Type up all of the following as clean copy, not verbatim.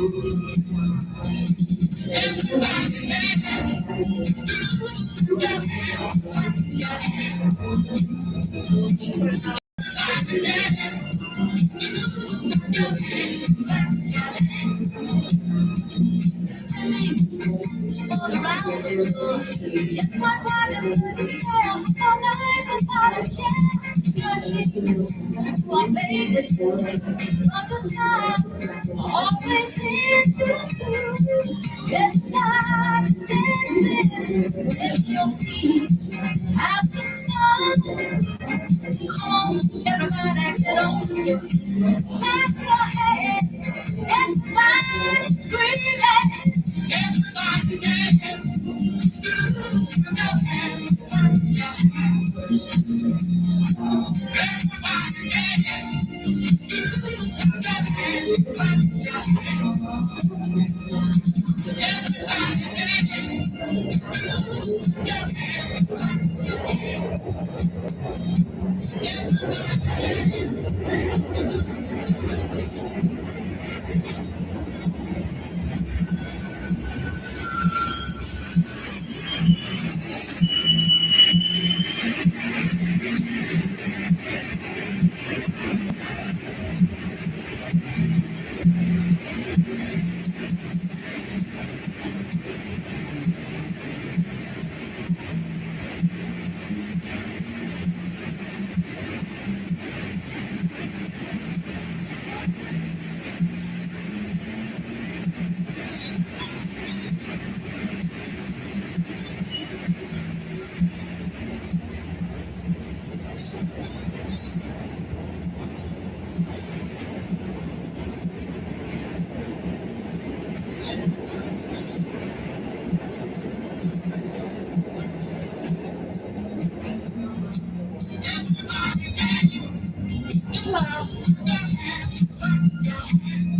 Just my heart is to stay all night without a chance. My baby, of the past, always into every night is dancing with your feet. Have some fun. Come on, everybody, get on your feet. Clap your hands, everybody screaming. Everybody dance.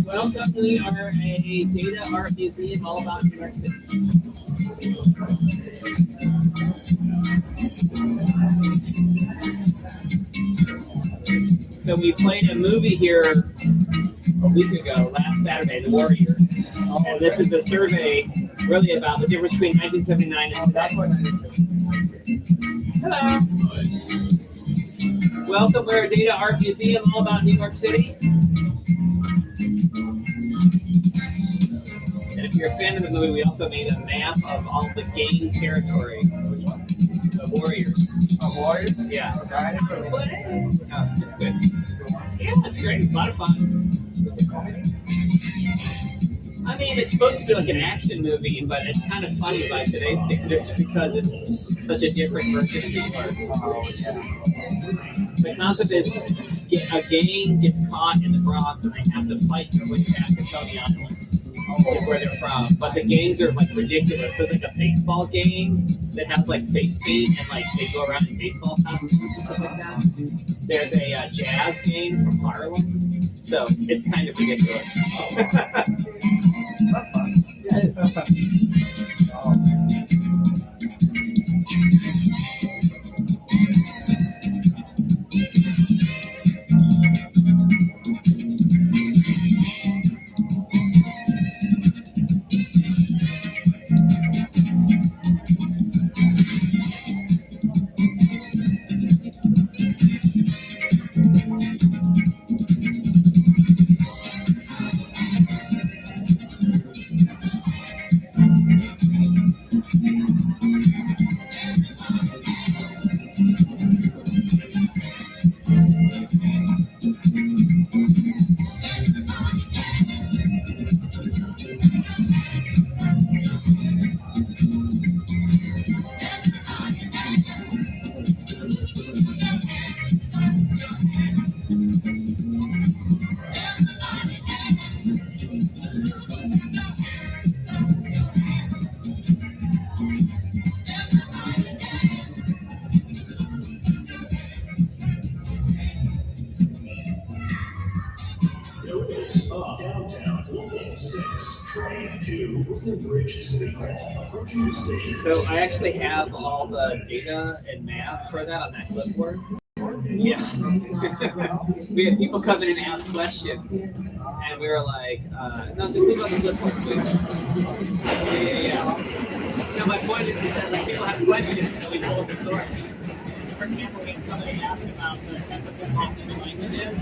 Welcome, we are a data art museum all about New York City. So we played a movie here a week ago, last Saturday, The Warriors. And this is a survey really about the difference between 1979 and today. Hello. Welcome, we're a data art museum all about New York City. And if you're a fan of the movie, we also made a map of all the game territory. Which one? The Warriors. Oh, Warriors? Yeah. Okay, I didn't really play. Oh, it's good. Yeah, it's great. It's a lot of fun. Is it comedy? I mean, it's supposed to be like an action movie, but it's kind of funny by today's standards because it's such a different version of New York. Oh, yeah. The concept is a gang gets caught in the Bronx and they have to fight their way back to Shelby Island. Where they're from, but the gangs are like ridiculous. There's like a baseball gang that has like face paint and like they go around in baseball costumes and stuff like that. There's a jazz gang from Harlem, so it's kind of ridiculous. That's fun. Yeah, it is. Oh, man. So I actually have all the data and math for that on that clipboard. Yeah. We had people come in and ask questions, and we were like, no, just leave it on the flipboard, please. Yeah. No, my point is that like people have questions, so we pull up the source. For example, when somebody asked about the 10% off in the blanket is,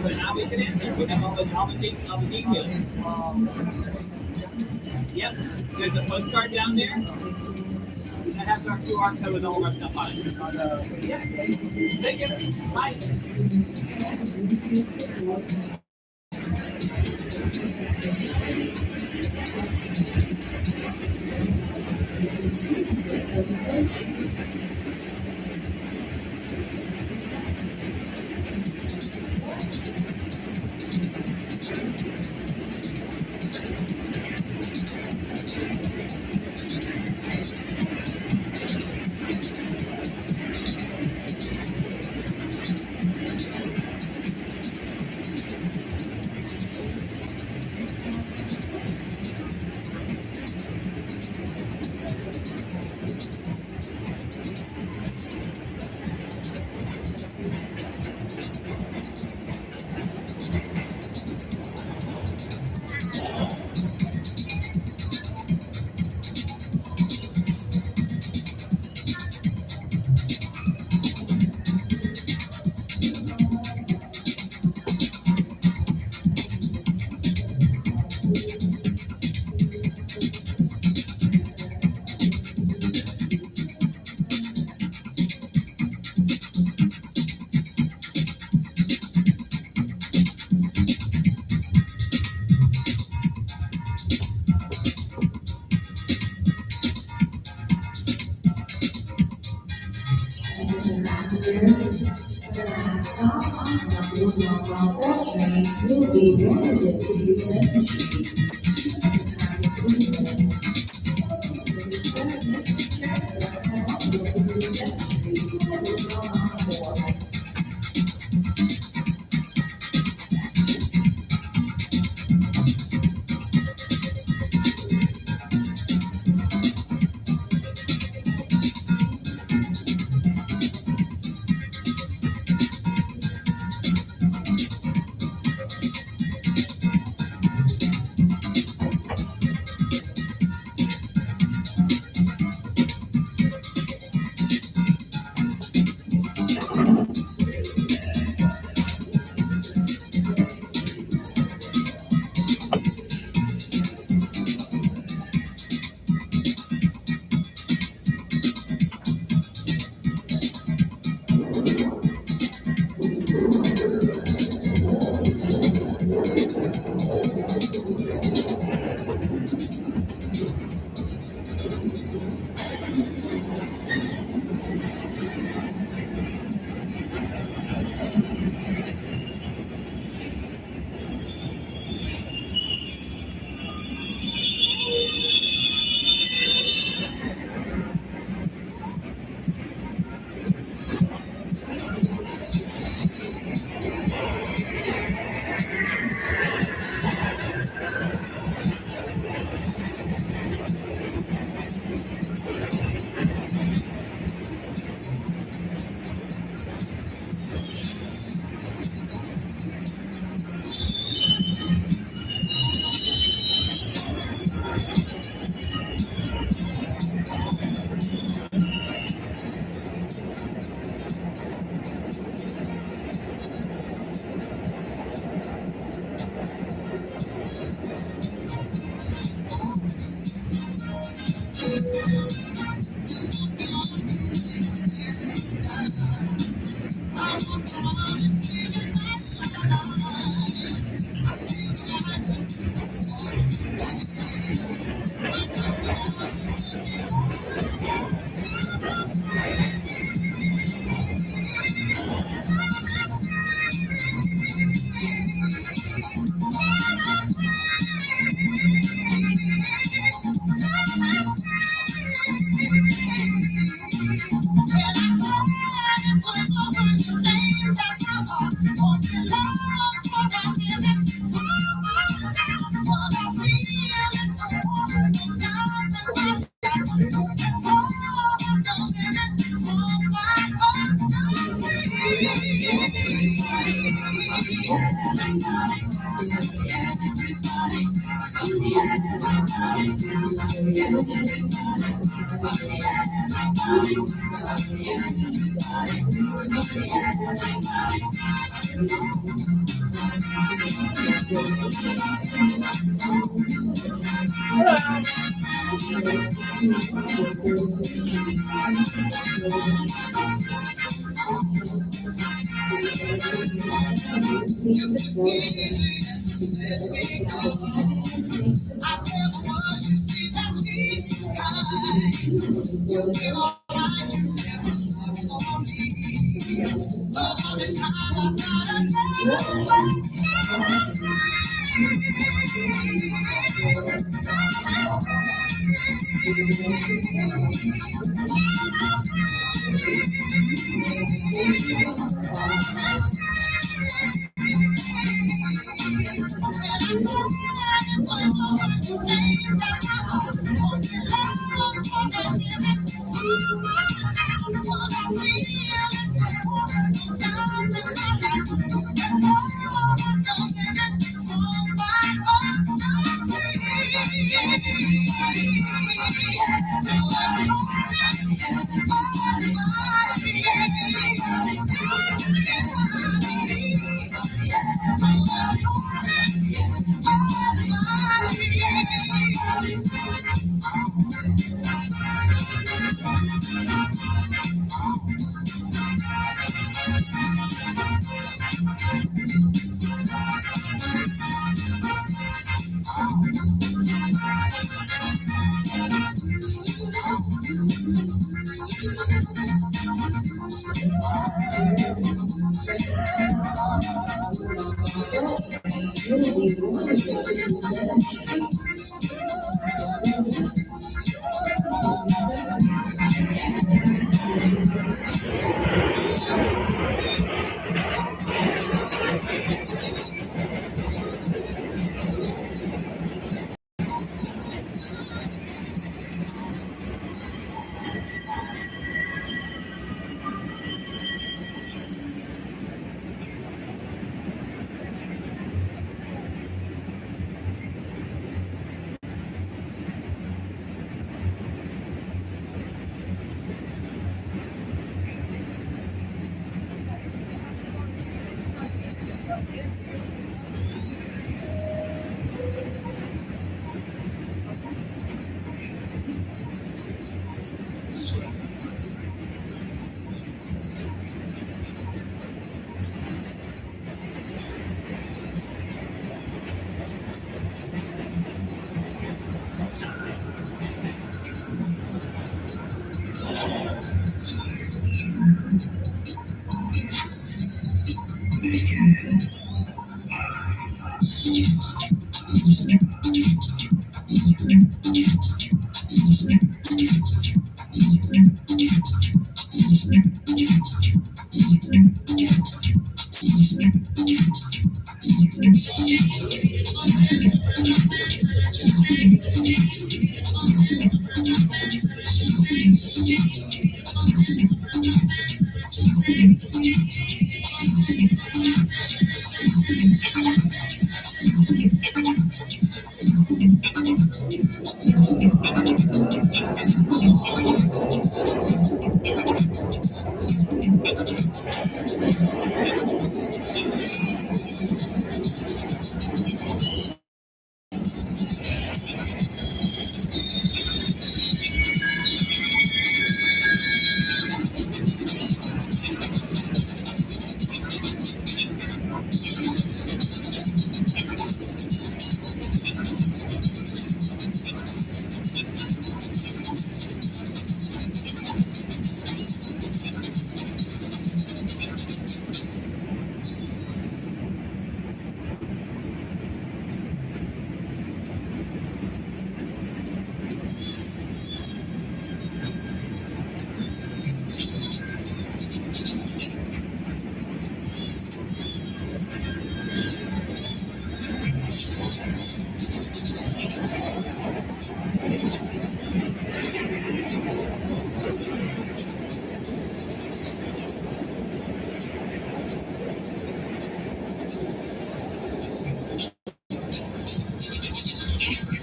So now we can answer. We have all the details. Yep. There's a postcard down there. That has our QR code with all of our stuff on it. Yeah. Thank you. Bye. Will be limited to you.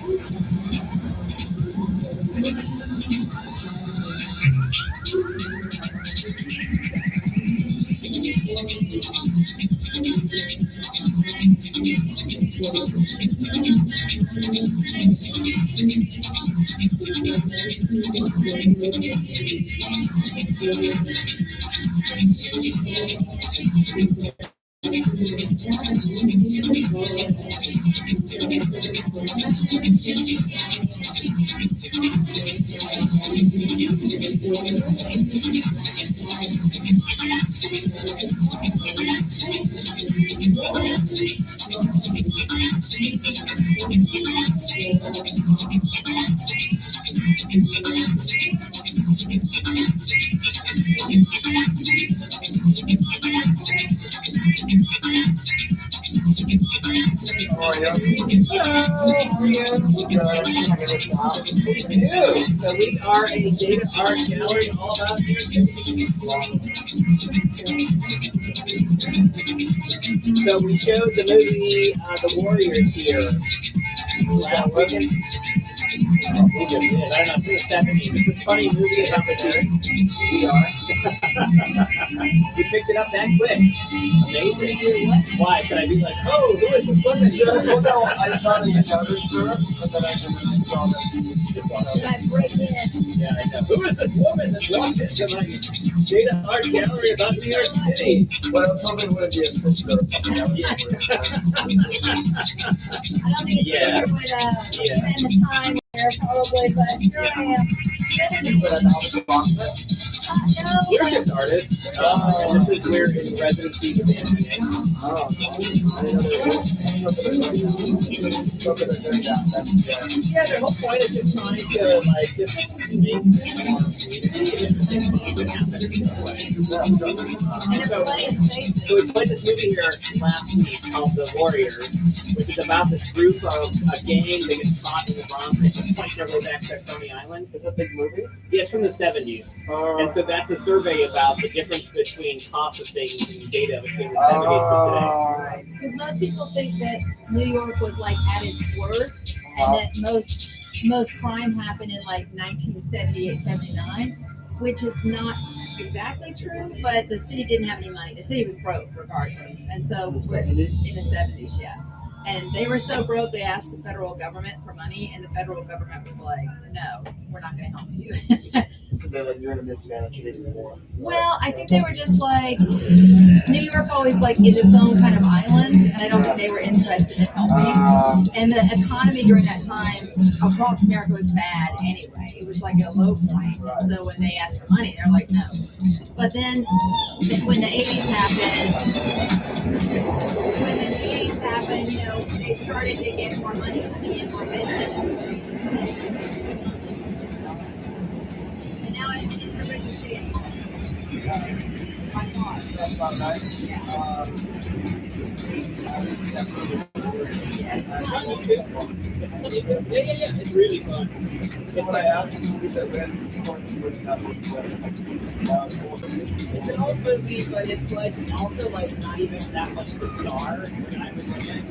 How are you? Checking this out. So we are a data art gallery all about New York City. So we showed the movie The Warriors here last weekend. We did. I don't know, through the 70s. It's this funny movie about the two. We are. You picked it up that quick. Amazing. Why? Should I be like, oh, who is this woman? Well, no, I saw that you noticed her, but then I saw that you just walked out. I break in. Yeah, I know. Who is this woman that walked into my data art gallery about New York City? Well, I was hoping it would be a sister or something. I don't think Yeah. it's would spend the time there probably, but here I am. Is that now the box of it? We're No, just artists. And this is we're in residency with Anthony. Oh, I didn't know they were something they're doing that. That's Yeah, their whole point is just trying to like just make interesting things that happen in some way. and So, everybody's faces. so we played this movie here last week called The Warriors, which is about this group of a gang that gets caught in the Bronx and just fight their way back to Coney Island. It's a big movie. Yeah, it's from the 70s. And so that's a survey about the difference between processing and data between the 70s to Right. Because most people think that New York was like at its worst, and that most crime happened in like 1978, 79, which is not exactly true. But the city didn't have any money. The city was broke regardless, and so In the 70s? in the 70s, yeah. And they were so broke, they asked the federal government for money, and the federal government was like, "No, we're not going to help you." Because they're like, you're going to mismanage it even more. Well, I think they were just like, New York always like is its own kind of island, and I don't think they were interested in helping. And the economy during that time across America was bad anyway. It was like at a low point. Right. So when they asked for money, they're like, no. But then when the 80s happened, you know, they started to get more money coming in, more business. And now it's the richest city in the world. By far. That's about right. Yeah. Yeah, it's today. fun. Yeah. It's really fun. So when I asked who said when, of course, you would not look for It's an old movie, but it's like also like not even that much the star when I was in it.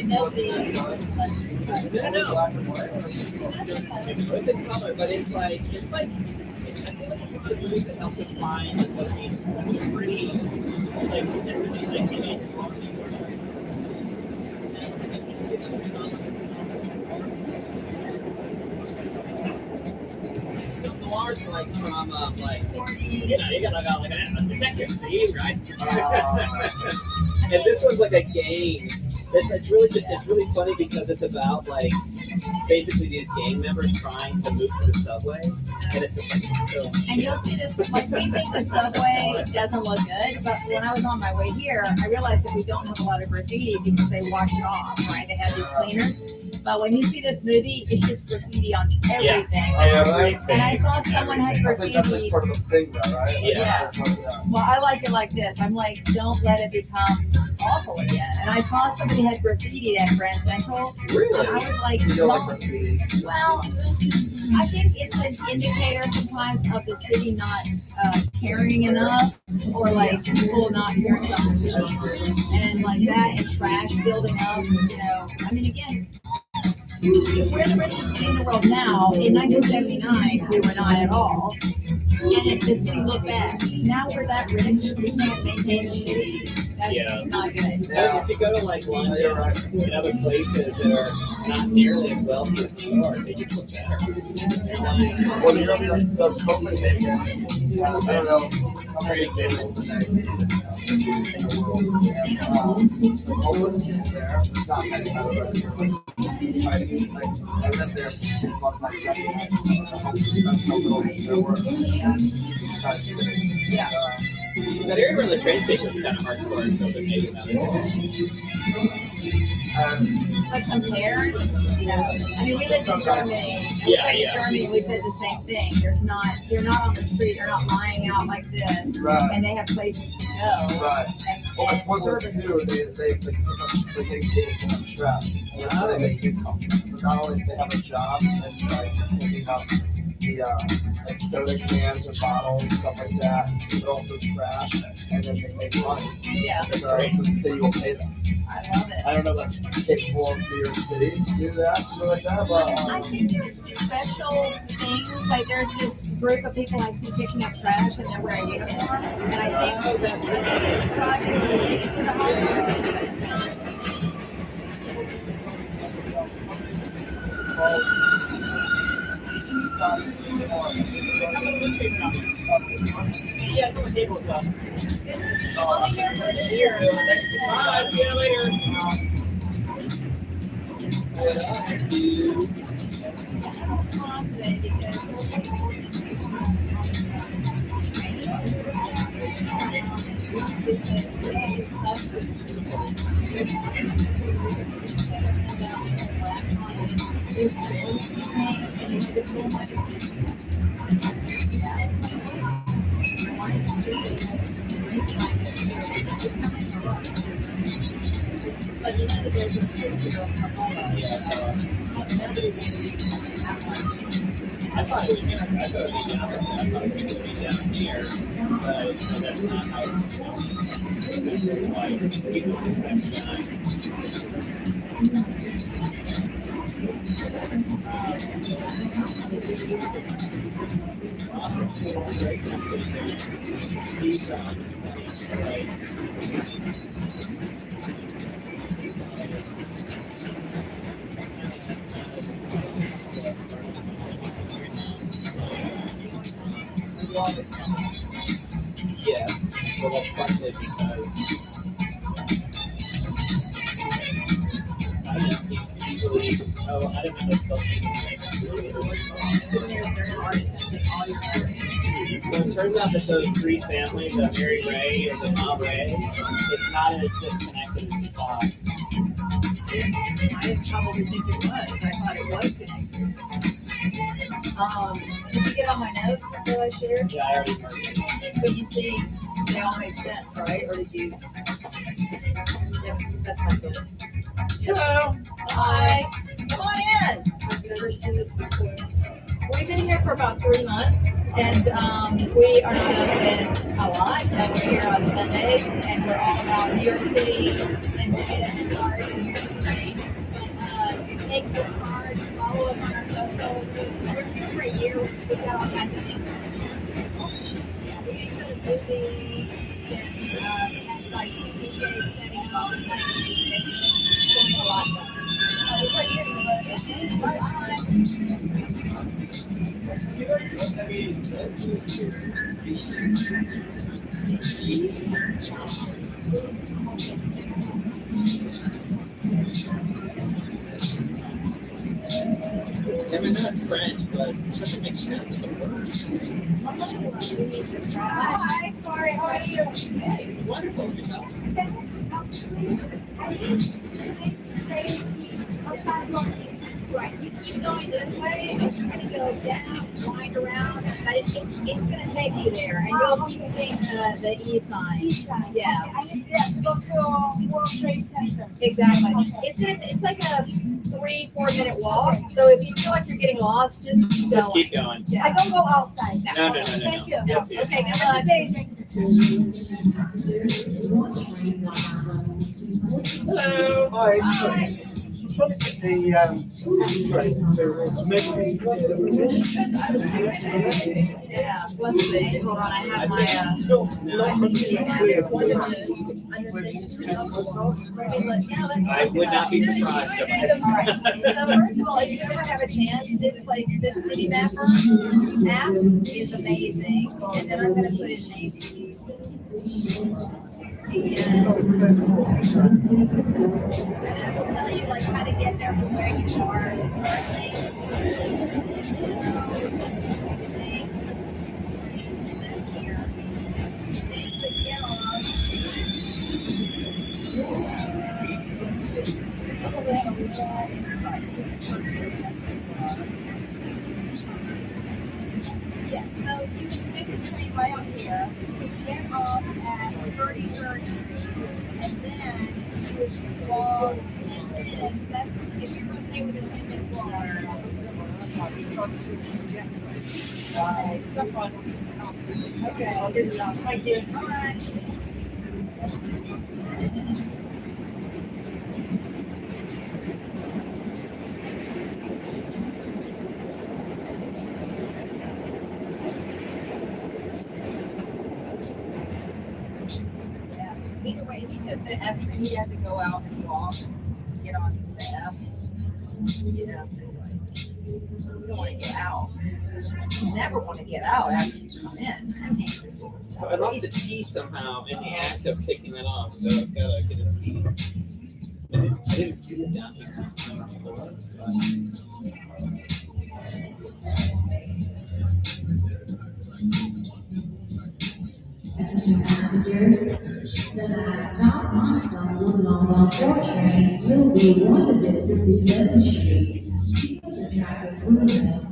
And nobody is like, I don't know. black and white. Or is It's in color, but it's like I feel like it's one of those movies that help define like what being pretty like differently like in it. Noirs like from like you gotta go like a detective scene, right? And this one's like a game. It's really funny because it's about like basically these gang members trying to move to the subway, and it's just like so. and you'll see this, like, we think the subway doesn't look good, but when I was on my way here, I realized that we don't have a lot of graffiti because they wash it off, right? They have these cleaners. But when you see this movie, it's just graffiti on everything. And I saw someone had I think that's graffiti. like part of the thing, though, right? Like, Yeah. Well, I like it like this. I'm like, don't let it become awful again. And I saw somebody had graffiti at Grand Central. Really? And I was like, You don't like "Well, graffiti? well, I think it's an indicator sometimes of the city not caring enough, or like people not caring about the city, and like that, and trash building up. You know, I mean, again, we're the richest city in the world now. In 1979, we were not at all. And the city looked bad. Now we're that rich, we can't maintain the city. That's not good. Yeah. If you go to like London You're right. and other places that are not nearly as wealthy as New York, they just look better. Well, you're gonna be like, so Copenhagen, I don't know, Very example. the homeless people there, there's not many out of it. Fighting, like, I lived there for 6 months, like, that's how little there were. Yeah. That area where the train station is kind of hardcore, so there may be another. But compared, I mean, we lived in Germany. Germany, we said the same thing. They're not on the street. They're not lying out like this, Right. and they have places to go. Right. Well, And one of services. too, they have trash. They make income. So not only do they have a job and like picking up the like soda cans or bottles and stuff like that, but also trash, and then they make money. Yeah, So the city will pay them. I love it. I don't know if that's capable of New York City to do that, something like that, but I think there's some special things, like there's this group of people I see picking up trash and they're wearing uniforms, and I think that's really driving to the homeless, but it's not. Yeah, it's on the table stuff. It's only here for a year. Bye, see you later. But you know that there's a street here in Pomona. I thought it would be down there. I thought it would be down here, but that's not how it's like people in the same time. Yes, but that's partly because I don't usually. Oh, I didn't know those So it turns out that those three families, the Mary Ray and the Ma Ray, it's not as disconnected as you thought. I probably think it was. I thought it was connected. Did you get all my notes that I shared? Yeah, I already heard it. But you see, they all made sense, right? Or did you? Yeah, that's my good. Hello. Hi. Come on in. I've never seen this before. We've been here for about 3 months, and we are not open a lot. We're here on Sundays, and we're all about New York City and data and art and here to train. But take this card, follow us on our socials. We're here for a year. We've got all kinds of things. Yeah, we just showed a movie. It's had like 2 DJs setting up and playing music. Doing a lot of so we appreciate it. Thanks. Bye. I mean, that's French, but it doesn't make sense. The word. Hi, sorry, how are you? Wonderful. Yourself? Right, you keep going this way, and you're gonna go down and wind around, but it's gonna take you there, and you'll keep seeing the E sign. Yeah, I need to go to World Trade Center. exactly. It's like a 3-4 minute walk, so if you feel like you're getting lost, just keep going. Just keep going. Yeah. I don't go outside. No. Thank you. Yes, yes. Okay, good luck. Hello. Hi. Bye. It's funny that the train, so it's mixing. Yeah, let's see. Hold on, I have my I would not be surprised. All right. So first of all, if you ever have a chance, this City Mapper app is amazing. And then I'm gonna put in Macy's. And I will tell you like how to get there from where you are currently. That's here. Then click get on. Yes, so you can take the train right up here. You can get off at 33rd Street, and then you would walk 10 minutes. That's if you're okay with a 10-minute walk. Okay. Thank you. All right. Either way, if you took the F train, you have to go out and walk to get on the F. You know, you don't want to get out. You never want to get out after you come in. I mean, So I lost a T somehow in the act of kicking it off, so I've got to get a T. I didn't see it down here. Passengers, the last stop on some Woodlawn train will be 167th Street. Because of traffic movement,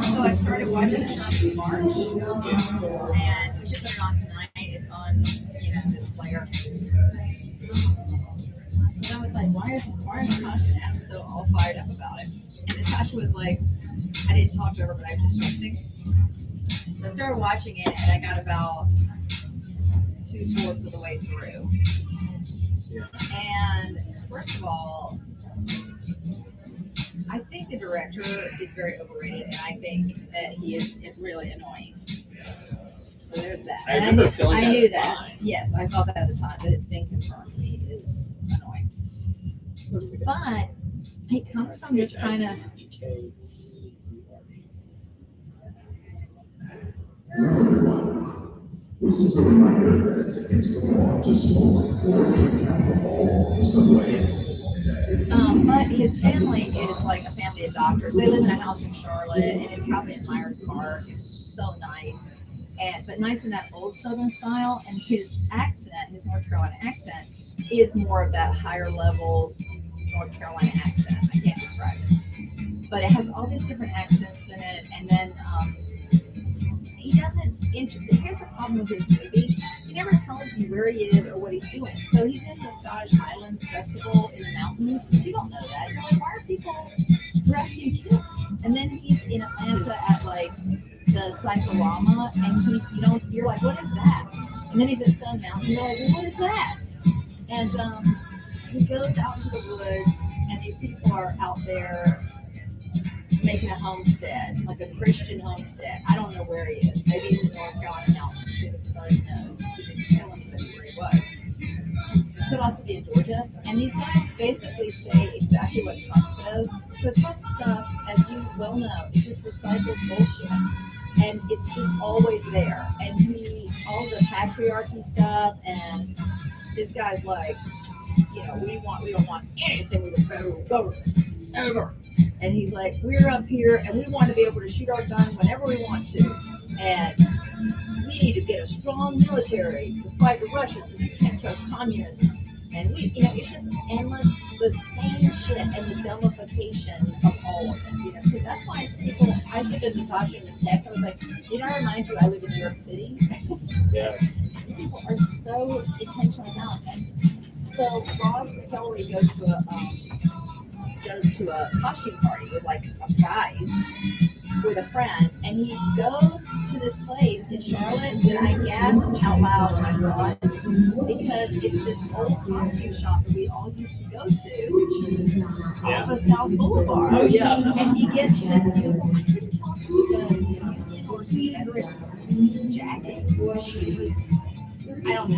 so I started watching Trump's March, and we should put it on tonight. It's on, this player. And I was like, why is Natasha and Adam so all fired up about it? And Natasha was like, I didn't talk to her, but I was just texting. So I started watching it, and I got about 2/4 of the way through. And first of all, I think the director is very overrated, and I think that he is really annoying. So there's that. I remember feeling that I knew at the that. time. Yes, I thought that at the time, but it's been confirmed. He is annoying. But he comes from this kind of. This is a reminder that it's against the law to smoke or drink alcohol on the subway. But his family is like a family of doctors. They live in a house in Charlotte, and it's probably in Myers Park. It's so nice, but nice in that old Southern style. And his accent, his North Carolina accent, is more of that higher level North Carolina accent. I can't describe it, but it has all these different accents in it. And then he doesn't. Here's the problem with his movie. He never tells you where he is or what he's doing. So he's in the Scottish Highlands Festival in the mountains, but you don't know that. You're like, why are people rescuing kids? And then he's in Atlanta at like the Cyclorama, and you're like, what is that? And then he's at Stone Mountain. You're like, well, what is that? And he goes out into the woods, and these people are out there making a homestead, like a Christian homestead. I don't know where he is. Maybe he's in North Carolina mountains. Who the fuck knows? He didn't tell anybody where he was. Could also be in Georgia. And these guys basically say exactly what Trump says. So Trump stuff, as you well know, is just recycled bullshit. And it's just always there. And all the patriarchy stuff, and this guy's like, we don't want anything with the federal government ever. And he's like, we're up here and we want to be able to shoot our gun whenever we want to. And we need to get a strong military to fight the Russians because you can't trust communism. And it's just endless, the same shit and the dumbification of all of it. So that's why I said to Natasha in this text, I was like, I remind you I live in New York City? Yeah. These people are so intentionally not. And so Ross McElroy goes to a costume party with like guys with a friend, and he goes to this place in Charlotte that I gasped out loud when I saw it. because it's this old costume shop that we all used to go to Yeah. off of South Boulevard. Oh yeah. And he gets this uniform. I couldn't tell if it was a Union or Confederate jacket. It was, I don't know.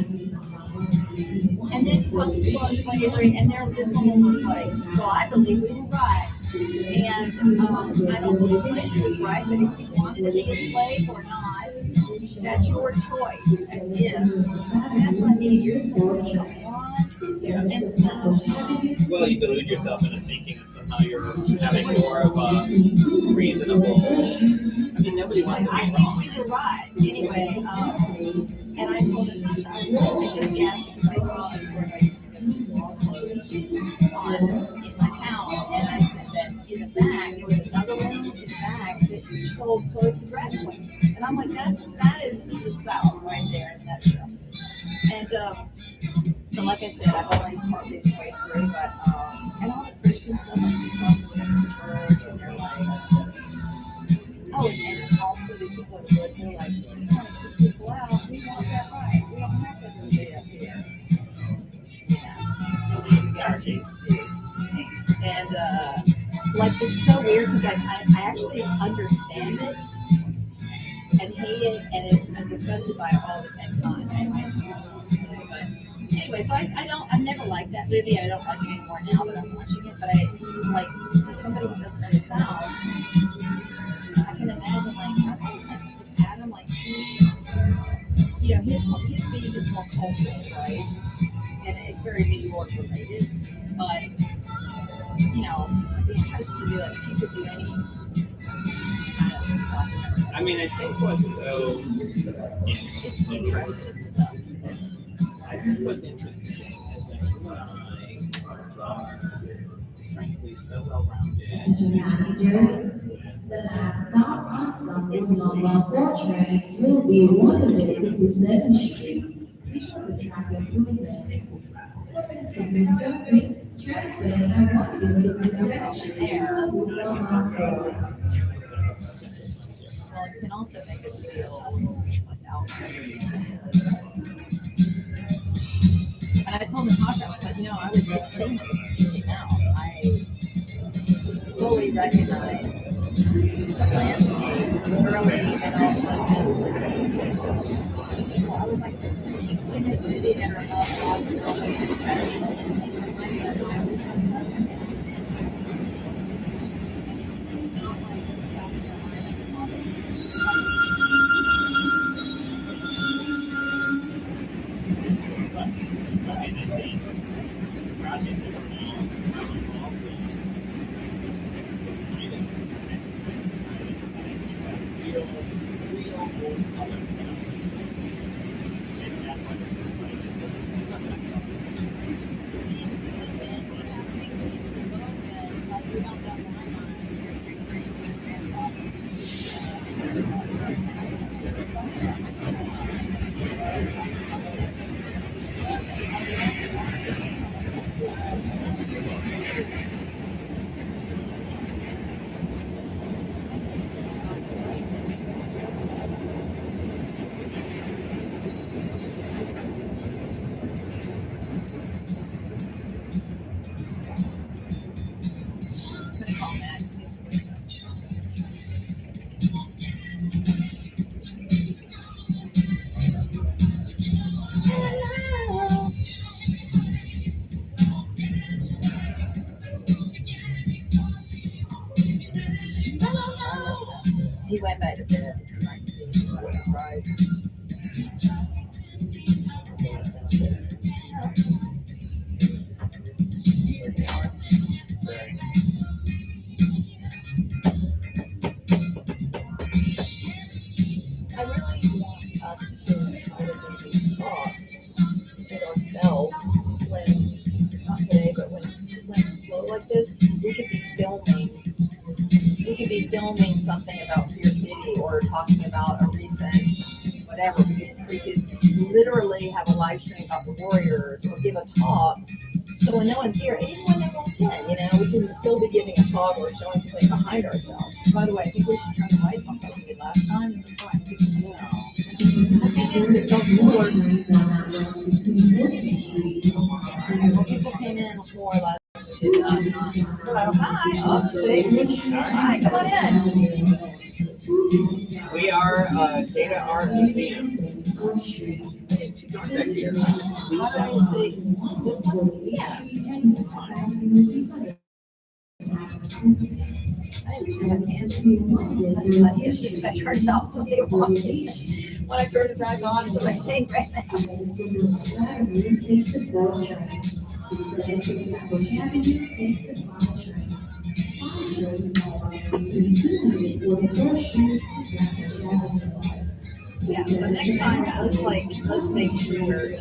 And then talks about slavery, and there this woman was like, well, I believe we were right. And I don't believe slavery was right, but if you wanted to be a slave or not, that's your choice. As if. And that's what I mean. You're just like, and so, Well, you delude yourself into thinking that somehow you're having more of a reasonable. I mean, nobody wants to I be wrong. think we were right. Anyway, and I told him, gosh, I was just asking because I saw a store I used to go to all closed in my town, and I said that in the back there was another one in the back that sold clothes to drag queens, and I'm like, that is the South right there in a nutshell. And so, like I said, I've only partly the way through, but and all the Christian stuff, like these stuff with the church, and they're like, oh, and also the people who listen, like, we want to keep people out. We want that right. We don't have to be up here. And like it's so weird because like I actually understand it and hate it and I'm disgusted by it all at the same time. I just don't know what to say, but anyway, so I've never liked that movie. I don't like it anymore now that I'm watching it. But I like for somebody who doesn't know the South, I can imagine like how is that Adam like he, you know, his beat is more cultural, right? And it's very New York related, but you know, the interest to do like if you could do any I mean, I think what's so just interested stuff. I think what's interesting is that you and I are frankly so well-rounded. The last stop on Summer's Lombard 4 trains will be 167 Street. We should attract improvements. Taking surface, traffic, and 167 there will come on forward. Well, it can also make us feel like outsiders. And I told Natasha, I was like, you know, I was 16 when this movie came out. I fully recognize the landscape early and also just people. I was like, people in this movie that are about Boston, he went back to bed. I was surprised. I really want us to try to do these talks with ourselves when, not today, but when it's slow like this, we could be filming something about Fear City or talking about a recent whatever. We could literally have a live stream about the Warriors or give a talk. So when no one's here, anyone that wants in, you know, we can still be giving a talk or showing something behind ourselves. By the way, I think we should try to write something we did last time. It was fun. The trains are not going to Hi, oh, see? Hi, come on in. We are Data Art Museum. 106. This one? Yeah. I wish I had hands. Because I turned it off so they walked in. When I turned it back on, it's like, hey, right now. Yeah, so next time, let's make sure we're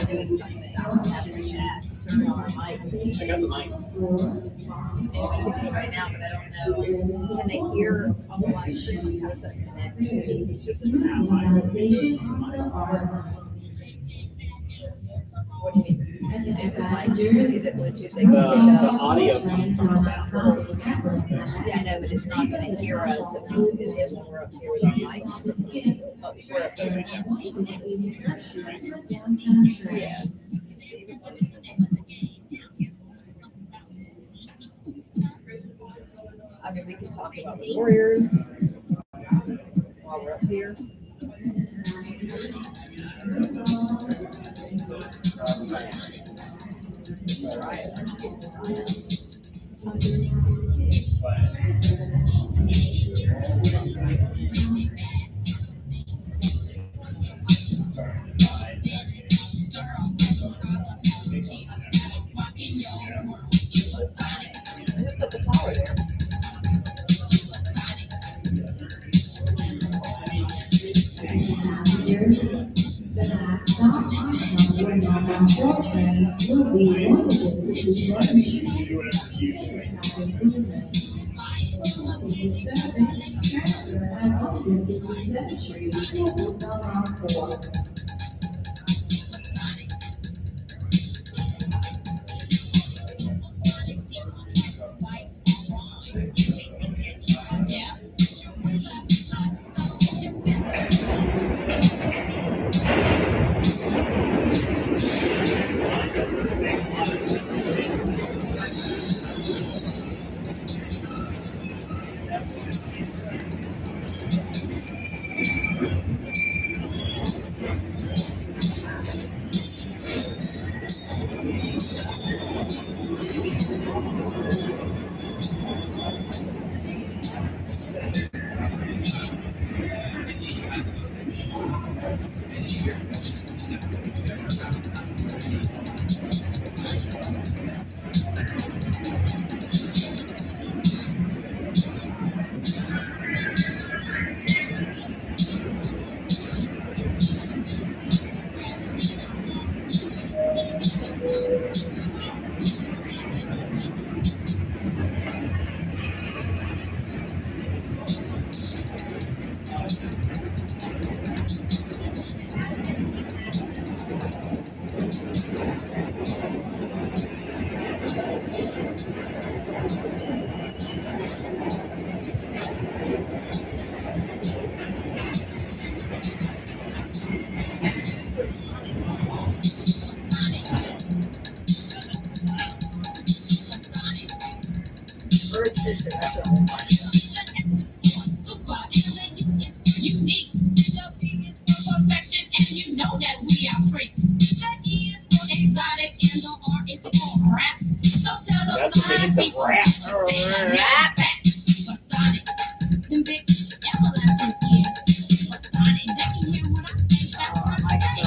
doing something, having a chat, turn on our mics. I got the mics. And we can do it right now, but I don't know, can they hear on the live stream? How does that connect to? It's just a sound mic. What do you mean? Is it Bluetooth? They The can pick up? audio comes from the back. Yeah, I know, but it's not gonna hear us. Is it when we're up here with our mics? Oh, we're up here. Yes. I mean, we can talk about the Warriors while we're up here. All right. Put the power there. First picture, that's what I'm talking about. Unique. The B is for perfection, and you know that we are freaks. The E is for exotic, and the R is for raps. So tell those That's the biggest people of raps. to stand rap back. Masonic, them big everlasting ears. Masonic, they can hear what I say. That's what I say.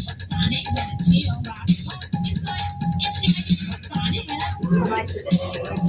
Masonic, better chill, rock. It's like, it's shit. Masonic, I like today anyway.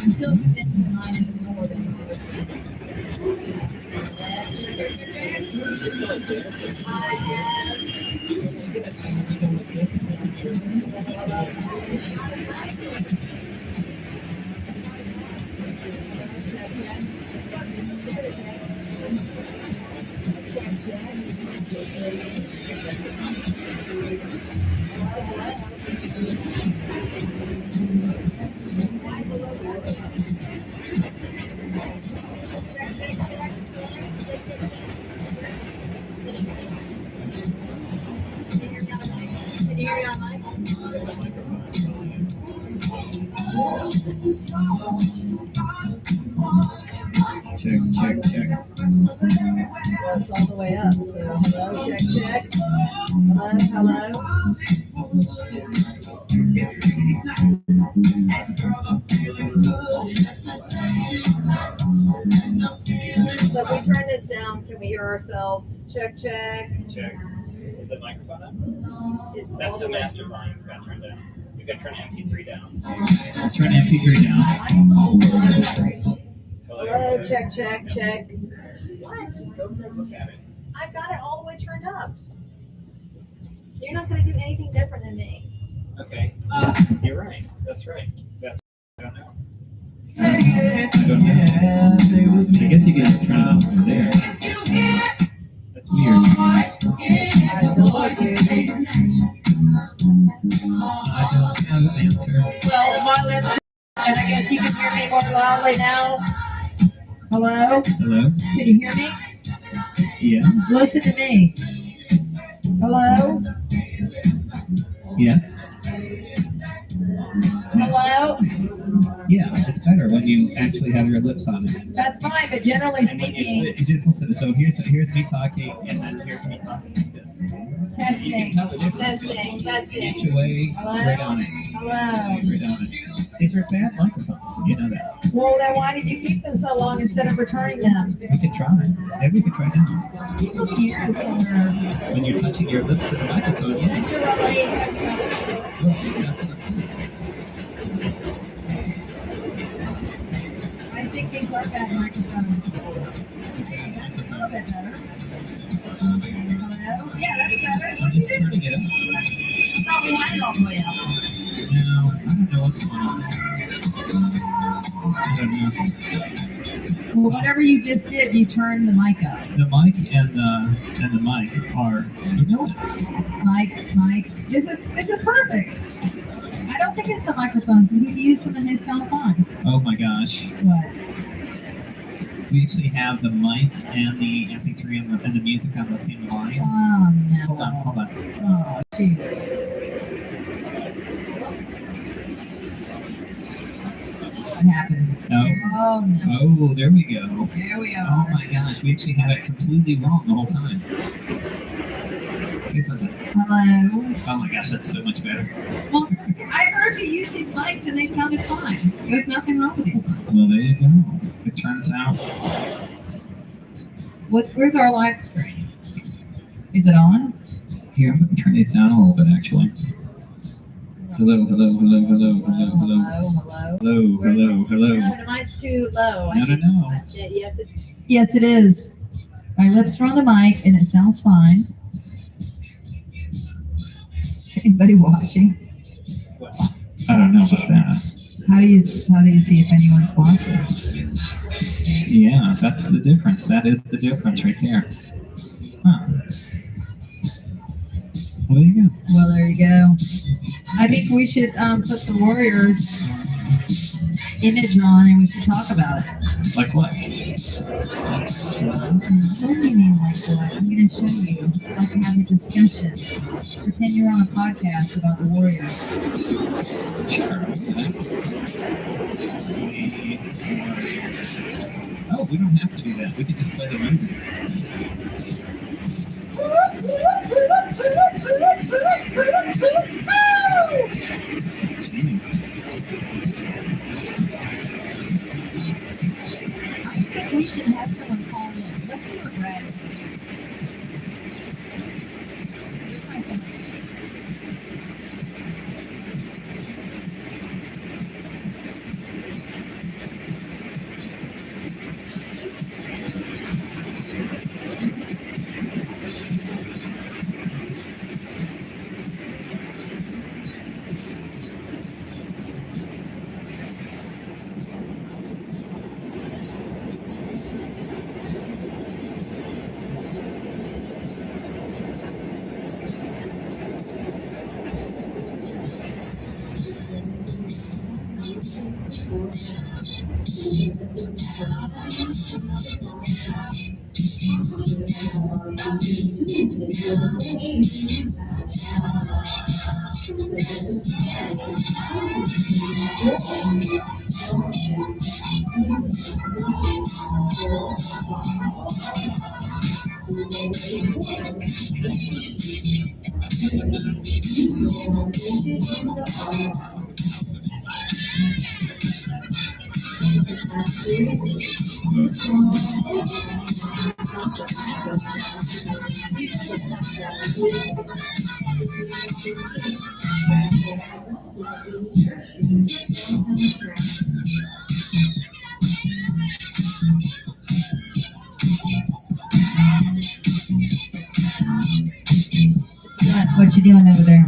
I'm still convinced that mine is more than yours. Can you hear me on mic? Check, check, check. Well, it's all the way up. So hello, check, check. Hello, hello. So if we turn this down, can we hear ourselves? Check, check. Check. Is the microphone up? It's all That's the the way. master volume. We've got to turn down. We've got to turn MP3 down. Turn MP3 down. Hello, check, check, check. What? Go look at it. I've got it all the way turned up. You're not going to do anything different than me. Okay. You're right. That's right. That's I don't know. I guess you can just turn it up from there. That's weird. I still love you. I don't have an answer. Well, my lips, and I guess you can hear me more loudly now. Hello? Hello? Can you hear me? Yeah? Listen to me. Hello? Yes? Hello? Yeah, it's better when you actually have your lips on it. That's fine, but generally And when speaking, you just listen. So here's me talking, and then here's me talking like this. testing, Tell the difference. testing, Inch testing. away, Hello? right on it. Hello? Right on it. These are bad microphones. You know that. Well, then why did you keep them so long instead of returning them? We can try. Maybe we can try now. People can hear us somewhere. When you're touching your lips to the microphone, yeah. Naturally. Well, that's what I'm saying. I think these are bad microphones. Okay, That's a little microphone. bit better. Hello? Yeah, that's better. I'm just turning it up. I thought we had it all the way up. No, I don't know what's going on. I don't know. Well, whatever you just did, you turned the mic up. The mic and the mic are, you know it. Mic. This is perfect. I don't think it's the microphones because we've used them and they sound fine. Oh my gosh. What? We actually have the mic and the MP3 and the music on the same line. Oh no. Hold on. Oh shoot. What happened? No. Oh no. Oh, there we go. There we Oh are. my gosh, we actually had it completely wrong the whole time. Say something. Hello. Oh my gosh, that's so much better. Well, I heard you use these mics and they sounded fine. There's nothing wrong with these mics. Well, there you go. It turns out. Where's our live stream? Is it on? Here, I'm going to turn these down a little bit actually. Hello. Hello. Hello. No, mine's too low. No. Yes, it is. My lips are on the mic and it sounds fine. Anybody watching? I don't know about that. How do you see if anyone's watching? Yeah, that's the difference. That is the difference right there. Huh. Well, there you go. Well, there you go. I think we should put the Warriors image on and we should talk about it. Like what? What do you mean like what? I'm going to show you. I can have a discussion. Pretend you're on a podcast about the Warriors. Sure. Oh, we don't have to do that. We can just play the movie. Jeez. I think we should have someone call in. Let's see what Brad is. What you doing over there?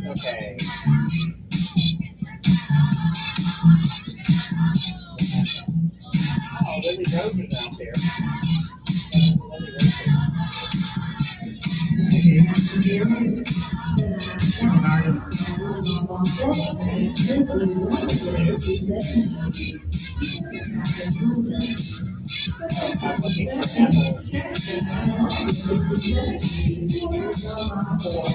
Okay. Oh, Lily Rose is out there. Lily Rose. An artist. I'm looking for people.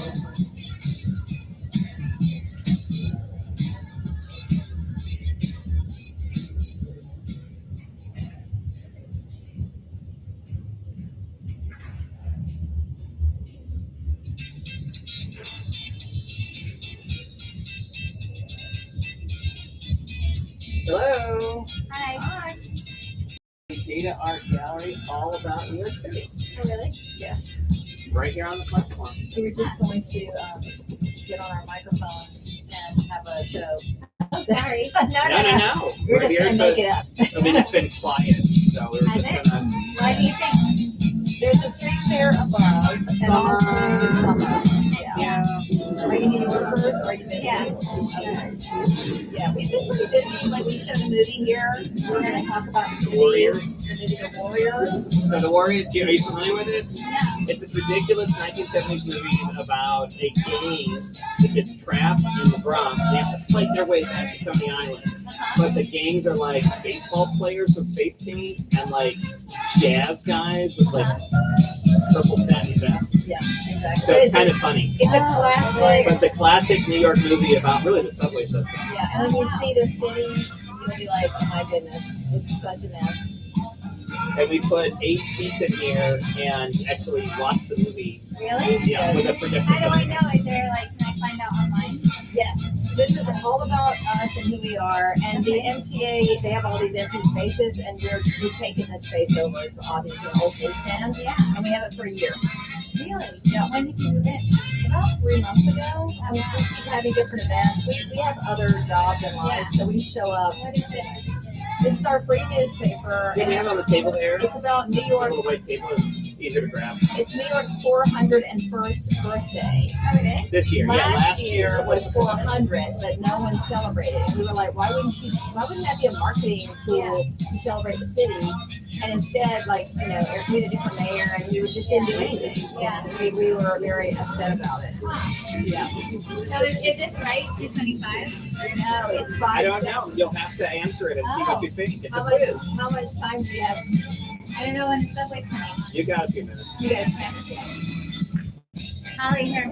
Hello. Hi. Data Art Gallery, all about New York City. Oh, really? Yes. Right here on the platform. We were just going to get on our microphones and have a show. Oh, sorry. No. We're just going to make it up. I mean, it's been quiet, so we're Has just it? gonna. Why do you think? There's a street fair above, and also summer. Yeah. Are you New Yorkers or are you busy? Yeah. Okay. Yeah, we've been pretty busy. Like we showed a movie here. We're going to talk about the movie, Warriors. The movie The Warriors. So the Warriors, are you familiar with this? No. It's this ridiculous 1970s movie about a gang that gets trapped in the Bronx. They have to fight their way back to Coney Island. But the gangs are like baseball players with face paint and like jazz guys with like purple satin vests. Yeah, exactly. So it's kind of funny. It's a classic. But the classic New York movie about really the subway system. Yeah, and when you see the city, you'll be like, oh my goodness, it's such a mess. And we put 8 seats in here and actually watched the movie. Really? Yeah, with a projector. How do I know? Is there like, can I find out online? Yes, this is all about us and who we are. And the MTA, they have all these empty spaces, and we're taking this space over. It's obviously an old newsstand. Yeah. And we have it for a year. Really? Yeah. When did you move in? About 3 months ago, we keep having different events. We have other jobs in life, so we show up. What is this? This is our free newspaper. Yeah, we have it on the table there. It's about New A York's. little white table is easier to grab. It's New York's 401st birthday. Oh, it is? This year, Last yeah, year was 400, but no one celebrated. And we were like, why wouldn't that be a marketing tool to celebrate the city? And instead, like, we had a different mayor, and we just didn't do anything. Yeah. We were very upset about it. Yeah. So is this right? 225? No, it's 5 I don't know. You'll have to answer it and see what you think. It's a How much, quiz. how much time do you have? I don't know when the subway's coming. You got a few minutes. You guys Holly, here.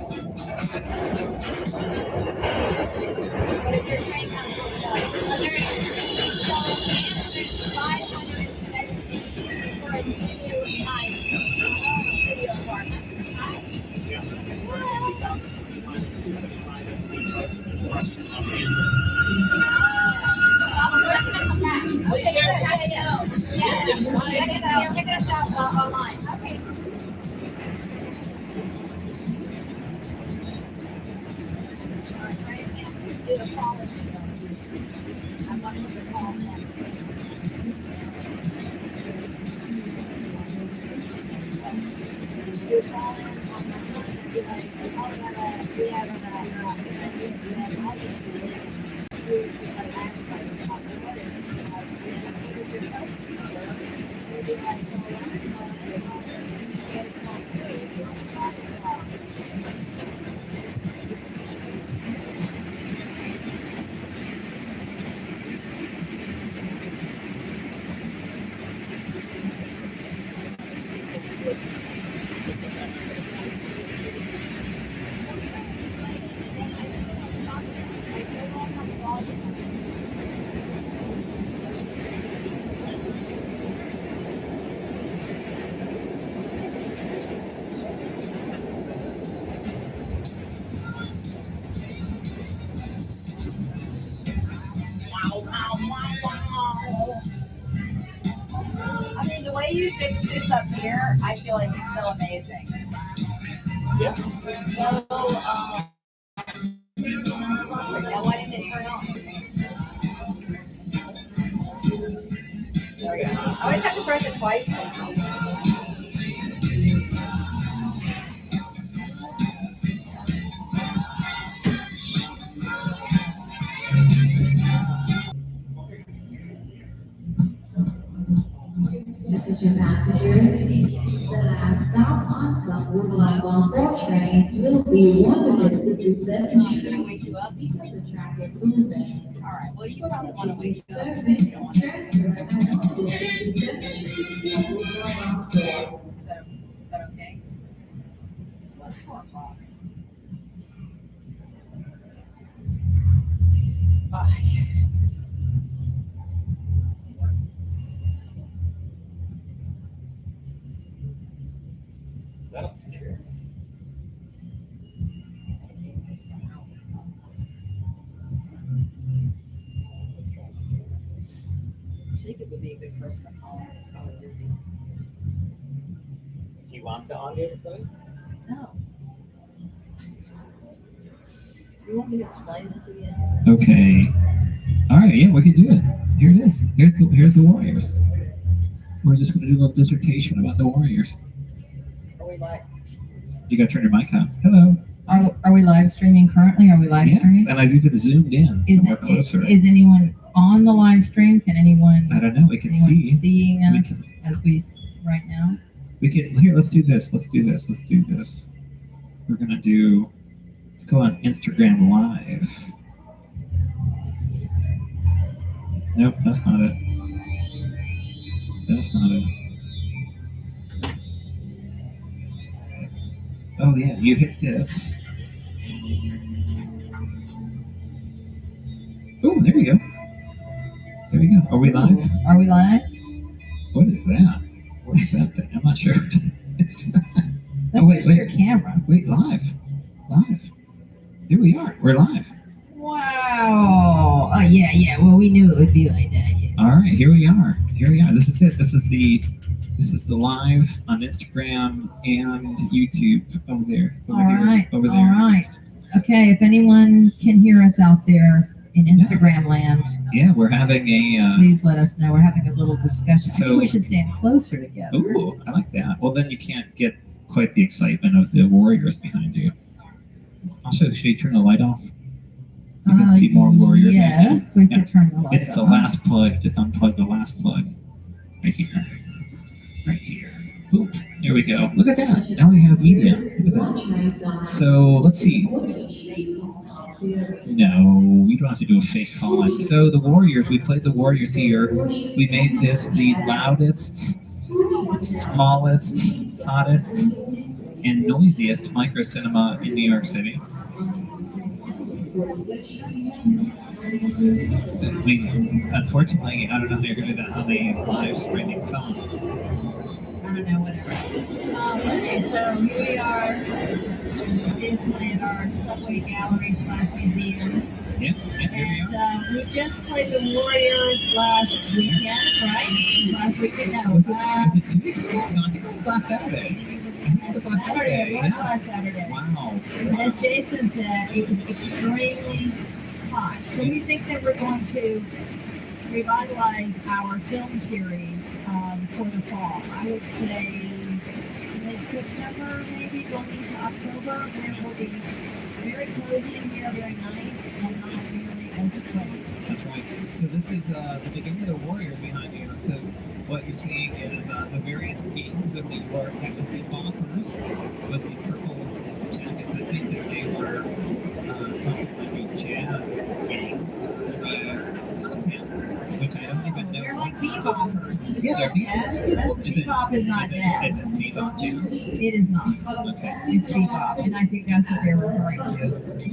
What if your train comes up? Oh, there it is. So the answer is 517 for a new nice studio apartment. Okay, good. Yeah. Yeah. Check us out online. Okay. Do the college. I'm not going to call them. way you fix this up here, I feel like it's so amazing. Yeah. It's so, now why didn't it turn on? There we go. I always have to press it twice. Attention passengers, the last stop on some Woodlawn 4 trains will be 157th Did I Street. wake you up? Because of traffic improvements. All right. Well, you probably want to wake you up. Service transfer at 157th Street, Woodlawn 4. Is that okay? Well, it's 4 o'clock. Bye. Is that upstairs? Jacob would be a good person to call. He's probably busy. Do you want the audio to play? No. You want me to explain this again? Okay. All right. Yeah, we can do it. Here it is. Here's the Warriors. We're just going to do a little dissertation about the Warriors. Are we live? You got to turn your mic on. Hello. Are we live streaming currently? Are we live Yes, streaming? and I've even zoomed in somewhere closer. Is anyone on the live stream? Can anyone? I don't know. We can anyone see. seeing We us as we right now? We can here. Let's do this. Let's do this. We're gonna do. Let's go on Instagram Live. Nope, that's not it. That's not it. Oh yeah, you hit this. Oh, there we go. There we go. Are we live? Are we live? What is that? What is that thing? I'm not sure. That's Oh, wait, just wait. your camera. Wait, live. Here we are. We're live. Wow. Oh yeah. Well, we knew it would be like that. Yeah. All right, here we are. This is it. This is the live on Instagram and YouTube over there. Over there. All right. Okay. If anyone can hear us out there in Instagram land, Yeah, we're having a. please let us know. We're having a little discussion. I So- think we should stand closer together. Ooh, I like that. Well, then you can't get quite the excitement of the Warriors behind you. Also, should you turn the light off? You can see more Warriors action. Yes, we Yeah. could turn the light It's the on. last plug. Just unplug the last plug. Right here. Right here. Boop. There we go. Look at that. Now we have media. Look at that. So let's see. No, we don't have to do a fake call-in. So the Warriors, we played the Warriors here. We made this the loudest, smallest, hottest, and noisiest micro cinema in New York City. Unfortunately, I don't know how you're going to do that on a live streaming phone. I don't know, whatever. Okay, so here we are. It's at our Subway Gallery / museum. Yeah, here we And are. we just played the Warriors last weekend, right? Last weekend? No, Was it 2 weeks ago? No, I think it was last Saturday. I think it was last Saturday. It was Yeah. last Saturday. Wow. And as Jason said, it was extremely hot. So we think that we're going to revitalize our film series for the fall. I would say mid-September, maybe going into October, and it will be very cozy in here, very nice, and not nearly as sweaty. That's right. So this is the beginning of the Warriors behind you. So what you're seeing is the various games of New York. That was the Bombers with the purple jackets. I think that they were something like a jazz game. The Telepants, which I don't even know. They're like beboppers. It's Yeah, not they're jazz. Bebop is not Is jazz. it bebop jazz? It is not. Okay. It's bebop, and I think that's what they're referring to. That's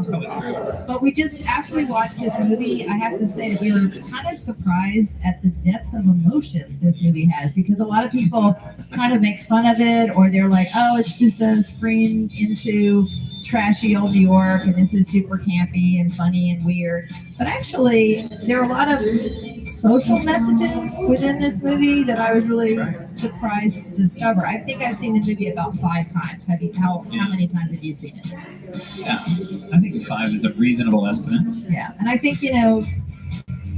probably true. But we just, after we watched this movie, I have to say that we were kind of surprised at the depth of emotion this movie has, because a lot of people kind of make fun of it, or they're like, oh, it's just a screen into trashy old New York, and this is super campy and funny and weird. But actually, there are a lot of social messages within this movie that I was really surprised to discover. I think I've seen the movie about 5 times. How many times have you seen it? Yeah, I think 5 is a reasonable estimate. Yeah, and I think,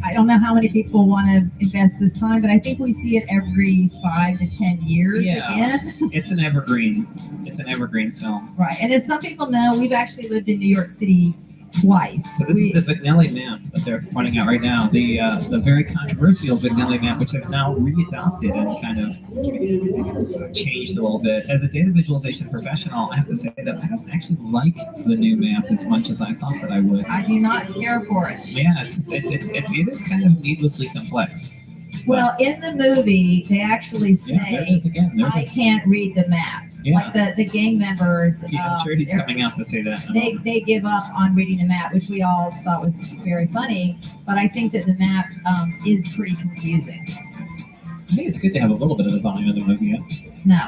I don't know how many people want to invest this time, but I think we see it every 5 to 10 years again. It's an evergreen. It's an evergreen film. Right, and as some people know, we've actually lived in New York City twice. So this is the Vignelli map that they're pointing out right now. The very controversial Vignelli map, which I've now readopted and kind of changed a little bit. As a data visualization professional, I have to say that I don't actually like the new map as much as I thought that I would. I do not care for it. Yeah, it is kind of needlessly complex. Well, in the movie, they actually say, there it is again. There I it is. can't read the map. Yeah. Like the gang members, Yeah, I'm sure he's coming out to say that. they give up on reading the map, which we all thought was very funny. But I think that the map is pretty confusing. I think it's good to have a little bit of the volume of the movie. Yeah. No.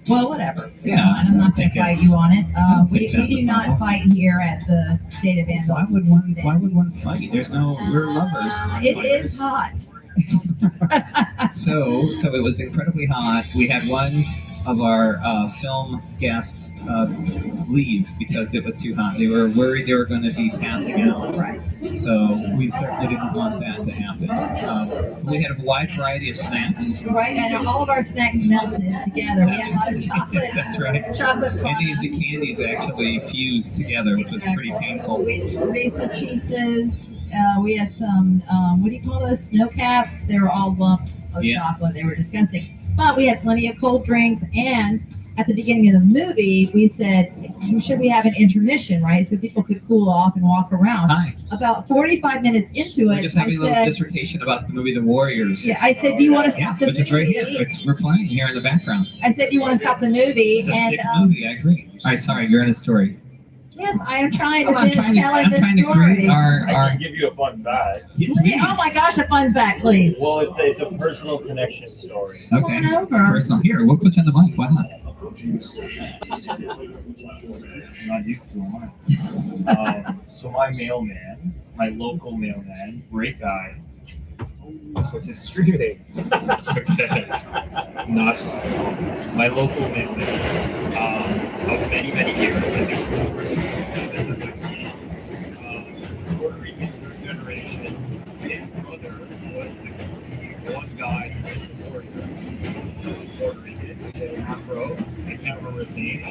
Well, whatever. It's Yeah, fine. I'm not going to fight you on it. We that's do a not problem. fight here at the Data Vandals. Why would one fight? There's no. We're lovers. It is hot. So it was incredibly hot. We had one of our film guests leave because it was too hot. They were worried they were going to be passing out. Right. So we certainly didn't want that to happen. We had a wide variety of snacks. Right, and all of our snacks melted together. We had a lot of chocolate. That's right. Chocolate Any of the products. candies actually fused together, which was pretty painful. Reese's Pieces. We had some, what do you call those? Snow caps. They were all lumps of chocolate. They were disgusting. But we had plenty of cold drinks. And at the beginning of the movie, we said, should we have an intermission, right? So people could cool off and walk around. Hi. About 45 minutes into We're it, just I having a little said, dissertation about the movie The Warriors. yeah, I said, do you want to stop the which is right movie? here. We're playing here in the background. I said, do you want to stop the movie? It's a And sick movie, I agree. All right, sorry, you're in a story. yes, I am trying to Well, I'm finish trying to- telling I'm this trying to story. greet our I can give you a fun fact. Please, oh my gosh, a fun fact, please. Well, it's a personal connection story. Come Okay. on over. Personal. Here, we'll put you on the mic. Why not? I'm not used to it. So my mailman, my local mailman, great guy. What's his street name? Okay. Not my local mailman. Of many, many years. I think this is the Puerto Rican third generation. His brother was the one guy who was the Warriors. Puerto Rican, he had an afro. I can't remember his name.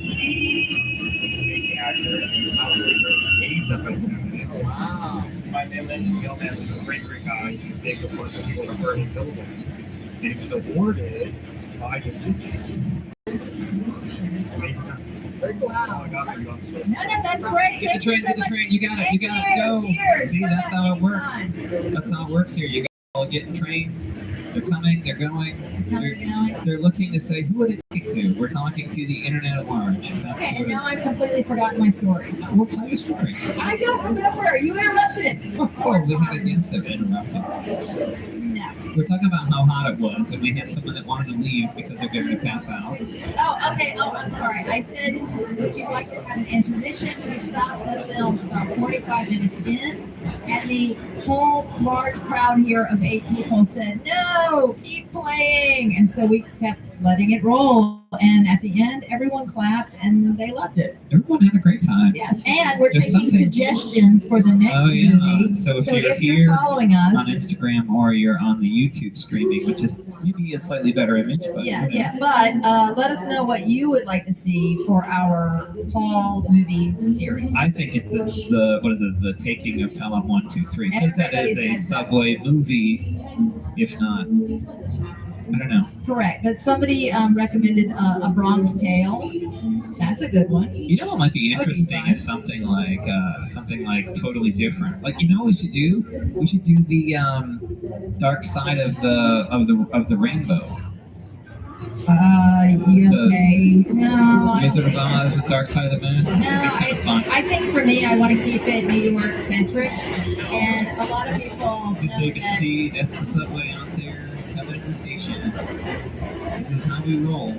Amazing actor. AIDS epidemic. Wow. My mailman was a great guy. He saved a bunch of people in a burning building. And he was awarded by the city. Wow. No, that's great. Get the train, get the train. You got it. You got it. Go. Cheers. See, that's how it works. Anytime. That's how it works here. You got all getting trains. They're coming. They're going. They're looking to say, who are they talking to? We're talking to the internet at large. That's Okay, and what now it I've completely forgotten my story. is. We'll tell you a story. I don't remember. You interrupted. Oh, we had a guest that interrupted. No. We're talking about how hot it was, and we had someone that wanted to leave because they're going to pass out. Oh, okay. Oh, I'm sorry. I said, would you like to have an intermission? We stopped the film about 45 minutes in, and the whole large crowd here of 8 people said, no, keep playing. And so we kept letting it roll. And at the end, everyone clapped, and they loved it. Everyone had a great time. Yes, and we're There's taking something- suggestions for the next Oh, yeah. movie. So if you're if you're here following us, on Instagram or you're on the YouTube streaming, which is maybe a slightly better image, but yeah. But let us know what you would like to see for our fall movie series. I think it's the what is it? The Taking of Pelham 1, 2, 3, because that is Everybody a says that. subway movie, if not. I don't know. Correct, but somebody recommended A Bronx Tale. That's a good one. You know what might be That would be interesting fun. is something like totally different. Like, you know what we should do? We should do the dark side of the rainbow. You okay? No, I Wizard don't of think so. Oz with Dark Side of the Moon. No, That'd be kind of fun. I think for me, I want to keep it New York centric, and a lot of people Just so you know can that. see that's the subway out there coming. the station. This is how we roll.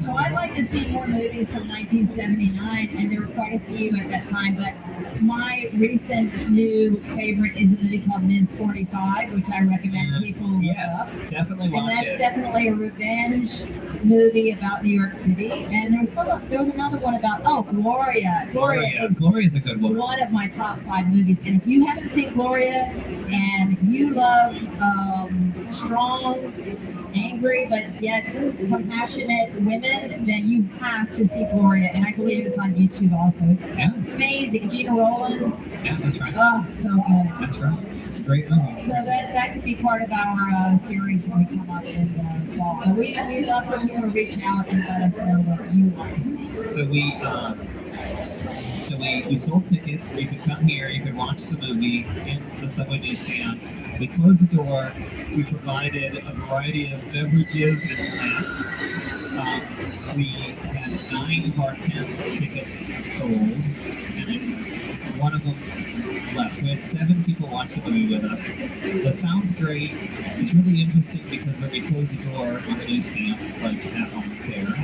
So I'd like to see more movies from 1979, and there were quite a few at that time, but my recent new favorite is a movie called Ms. 45, which I recommend people look Yes, up. definitely And watch that's it. definitely a revenge movie about New York City. And there was another one about Gloria. Gloria is Gloria's a good one. one of my top 5 movies. And if you haven't seen Gloria and you love strong, angry, but yet compassionate women, then you have to see Gloria. And I believe it's on YouTube also. It's Yeah. amazing. Gina Rollins. Yeah, that's right. Oh, so good. That's right. It's a great movie. So that could be part of our series when we come up in fall. But we love for people to reach out and let us know what you want to see. So we sold tickets. You could come here. You could watch the movie in the subway newsstand. We closed the door. We provided a variety of beverages and snacks. We had 9 of our 10 tickets sold, and then one of them left. So we had 7 people watch the movie with us. The sound's great. It's really interesting because when we close the door on the newsstand, like that one there,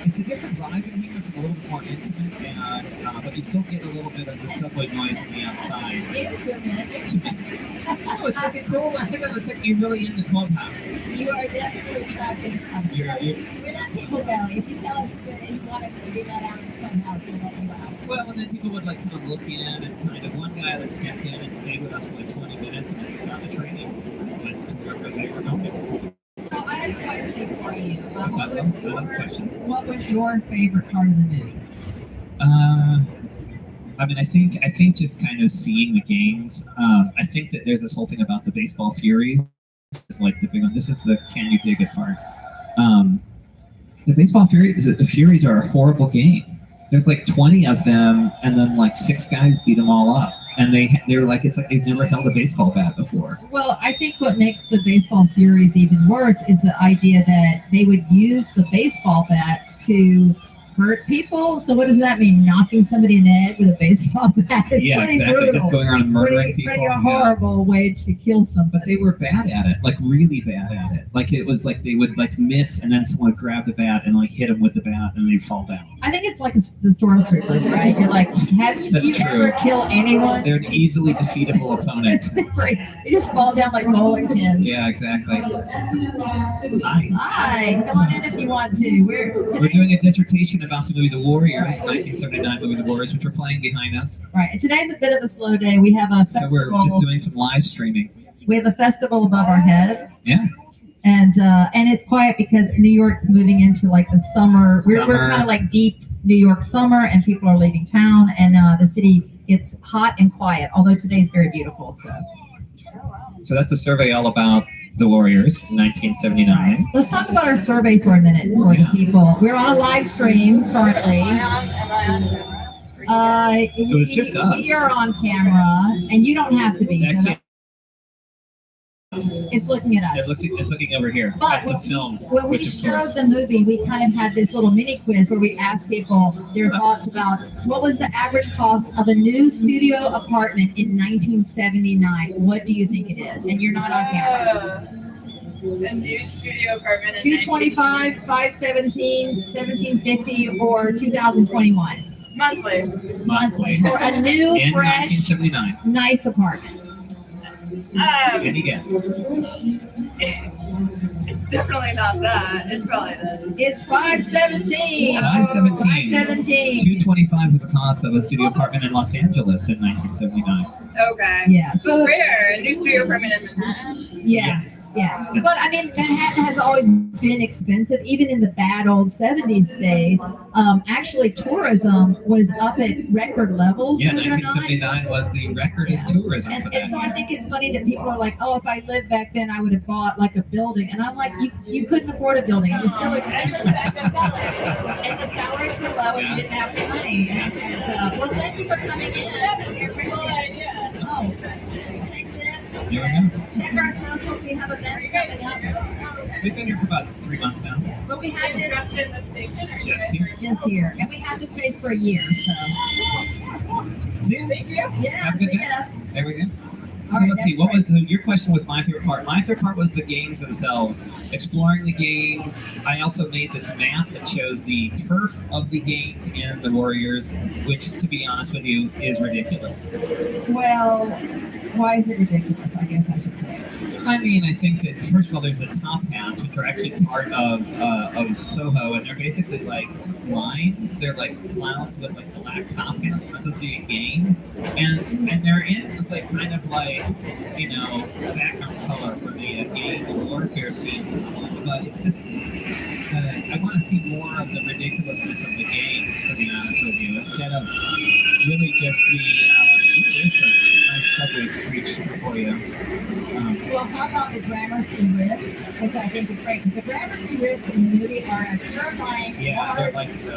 it's a different vibe in here. It's a little bit more intimate, and but you still get a little bit of the subway noise on the outside. Intimate. Oh, it's like cool. I think it'll take you really in the clubhouse. You are definitely attracted. You're We're not people belly. If you tell us that you want to do that out in the clubhouse, we'll let you out. well, and then people would like kind of look in and kind of one guy like stepped in and stayed with us for like 20 minutes and then got the training. Went to wherever they were going. So I have a question for you. I love questions. What was your favorite part of the movie? I mean, I think just kind of seeing the games. I think that there's this whole thing about the baseball furies. It's like the big one. This is the can you dig it part. The baseball furies are a horrible game. There's like 20 of them, and then like 6 guys beat them all up. And they're like, it's like they've never held a baseball bat before. Well, I think what makes the baseball furies even worse is the idea that they would use the baseball bats to hurt people. So what does that mean? Knocking somebody in the head with a baseball bat is Yeah, pretty exactly. brutal. Just going around and murdering people. Pretty Yeah. horrible way to kill somebody. But they were bad at it, like really bad at it. Like it was like they would like miss, and then someone would grab the bat and like hit them with the bat, and they'd fall down. I think it's like the stormtroopers, right? You're like, have That's you true. ever kill anyone? They're an easily defeatable opponent. It's great. You just fall down like bowling pins. Yeah, exactly. Hi. Hi, come on in if you want to. We're doing a dissertation about the movie The Warriors, 1979 movie The Warriors, which we're playing behind us. Right, and today's a bit of a slow day. We have a So festival. we're just doing some live streaming. We have a festival above our heads. Yeah. And it's quiet because New York's moving into like the summer. We're Summer. kind of like deep New York summer, and people are leaving town, and the city gets hot and quiet. Although today's very beautiful. So that's a survey all about The Warriors, 1979. Let's talk about our survey for a minute for the people. We're on a live stream currently. It was just us. We are on camera, and you don't have to be. So Actually, it's looking at us. it's looking over here But at the film. When we which of showed course- the movie, we kind of had this little mini quiz where we asked people their thoughts about what was the average cost of a new studio apartment in 1979. What do you think it is? And you're not on camera. A new studio apartment. 225, 517, 1750, or 2021. Monthly. monthly For a new, in fresh, 1979. nice apartment. Any guess? It's definitely not that. It's probably this. It's 517. 517. 517. 225 was the cost of a studio apartment in Los Angeles in 1979. Okay. Yeah. So So where? A new studio apartment in Manhattan? yes. Yeah. But I mean, Manhattan has always been expensive, even in the bad old 70s days. Actually, tourism was up at record levels. Yeah, believe it or not. 1979 was the record in tourism for that And so I year. think it's funny that people are like, oh, if I lived back then, I would have bought like a building. And I'm like, you couldn't afford a building. It was still expensive. And the salaries were low and you didn't have the money. Well, thank you for coming in. We appreciate it. Oh, take this. Here we go. Check our socials. We have events coming up. We've been here for about 3 months now. Yeah. But we have this Just in the station? Or Just here. just here. And we have this space for a year. So, See ya. Thank you. yeah. Have a good see day. ya. There we go. So let's see. What was your question? Was my favorite part? My favorite part was the games themselves, exploring the games. I also made this map that shows the turf of the games and the Warriors, which, to be honest with you, is ridiculous. Well, why is it ridiculous? I guess I should say. I mean, I think that first of all, there's the top hats, which are actually part of Soho, and they're basically like limes. They're like clouds with like black top hats. That's supposed to be a game, and they're in like kind of like background color for the game and warfare scenes. But it's just I want to see more of the ridiculousness of the games, to be honest with you, instead of really just there's a nice subway screech for you. Well, how about the Gramercy riffs, which I think is great. The Gramercy riffs in the movie are a terrifying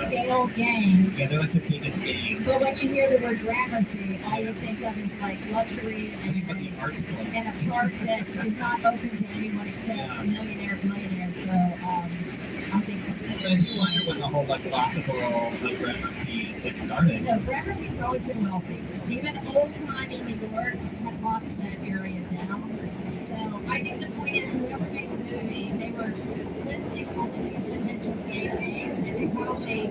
scale game. Yeah, they're like the biggest game. But when you hear the word Gramercy, all you think of is like luxury and the arts club. And a park that is not open to anyone except billionaires. So I think that's. And you wonder when the whole like lockable like Gramercy thing started. No, Gramercy's always been wealthy. Even old-timey New York had locked that area down. So I think the point is, whoever made the movie, they were listing all of these potential game names, and they probably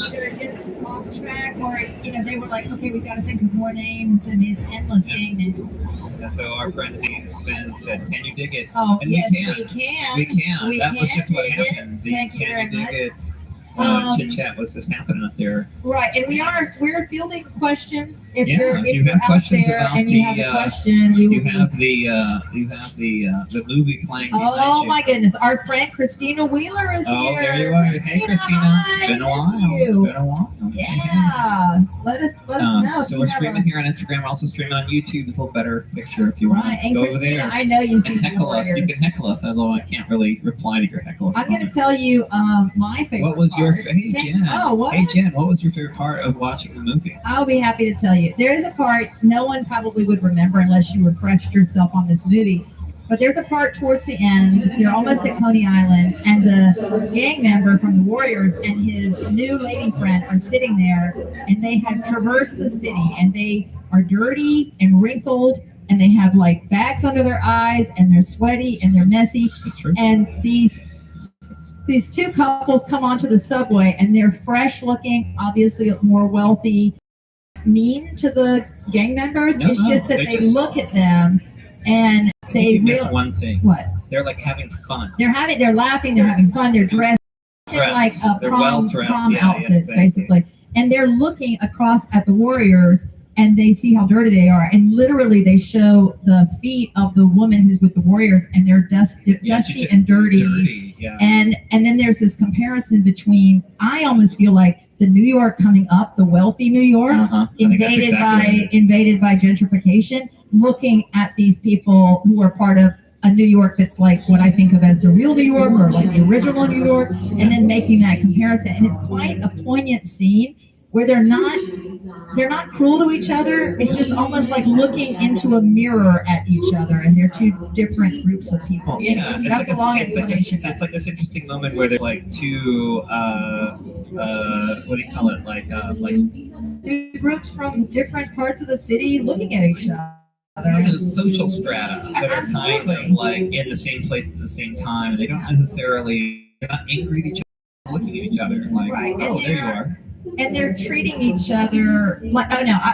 either just lost track, or they were like, okay, we've got to think of more names and these endless game names. And so our friend Sven said, "Can you dig it?" Oh, and yes, we can. We We can. That was just what dig it. happened. The Thank you very Can You much. Dig It? Chit chat was just happening up there. Right, and we're fielding questions. If Yeah, you're if you have out questions there about and you have a question, you have the movie playing. Oh behind you. my goodness, our friend Christina Wheeler is Oh, here. there you are. Hey, Christina. Hi, It's been a miss while. you. It's been a while. Yeah, let us know. So we're streaming here on Instagram. We're also streaming on YouTube. It's a little better picture if you want Right, to and go over Christina, there. I know you see and heckle us. You Warriors. can heckle us, although I can't really reply to your heckle. I'm going to tell you my favorite. What was your part. hey Jen? Oh, what? Hey Jen, what was your favorite part of watching the movie? I'll be happy to tell you. There is a part no one probably would remember unless you refreshed yourself on this movie. But there's a part towards the end. They're almost at Coney Island, and the gang member from the Warriors and his new lady friend are sitting there, and they have traversed the city, and they are dirty and wrinkled, and they have like bags under their eyes, and they're sweaty and they're messy. That's true. And these two couples come onto the subway, and they're fresh looking, obviously more wealthy, mean to the gang members. No, it's just that they look at them and they missed one thing. What? They're like having fun. They're laughing, they're having fun, they're dressed in like They're prom well-dressed. Yeah, outfits, exactly. basically. And they're looking across at the Warriors, and they see how dirty they are. And literally, they show the feet of the woman who's with the Warriors, and they're dusty and dirty. Yeah. And then there's this comparison between, I almost feel like the New York coming up, the wealthy New York, I think that's exactly what it is. invaded by gentrification, looking at these people who are part of a New York that's like what I think of as the real New York, or like the original New York, and then making that comparison. And it's quite a poignant scene where they're not cruel to each other. It's just almost like looking into a mirror at each other, and they're two different groups of people. Yeah, That's a long it's explanation. it's like this interesting moment where there's like two what do you call it? Like Two groups from different parts of the city looking at each other. social strata that are kind of like in the same place at the same time. They don't necessarily, they're not angry at each other, looking at each other like, Right, and oh, there you are. And they're treating each other like,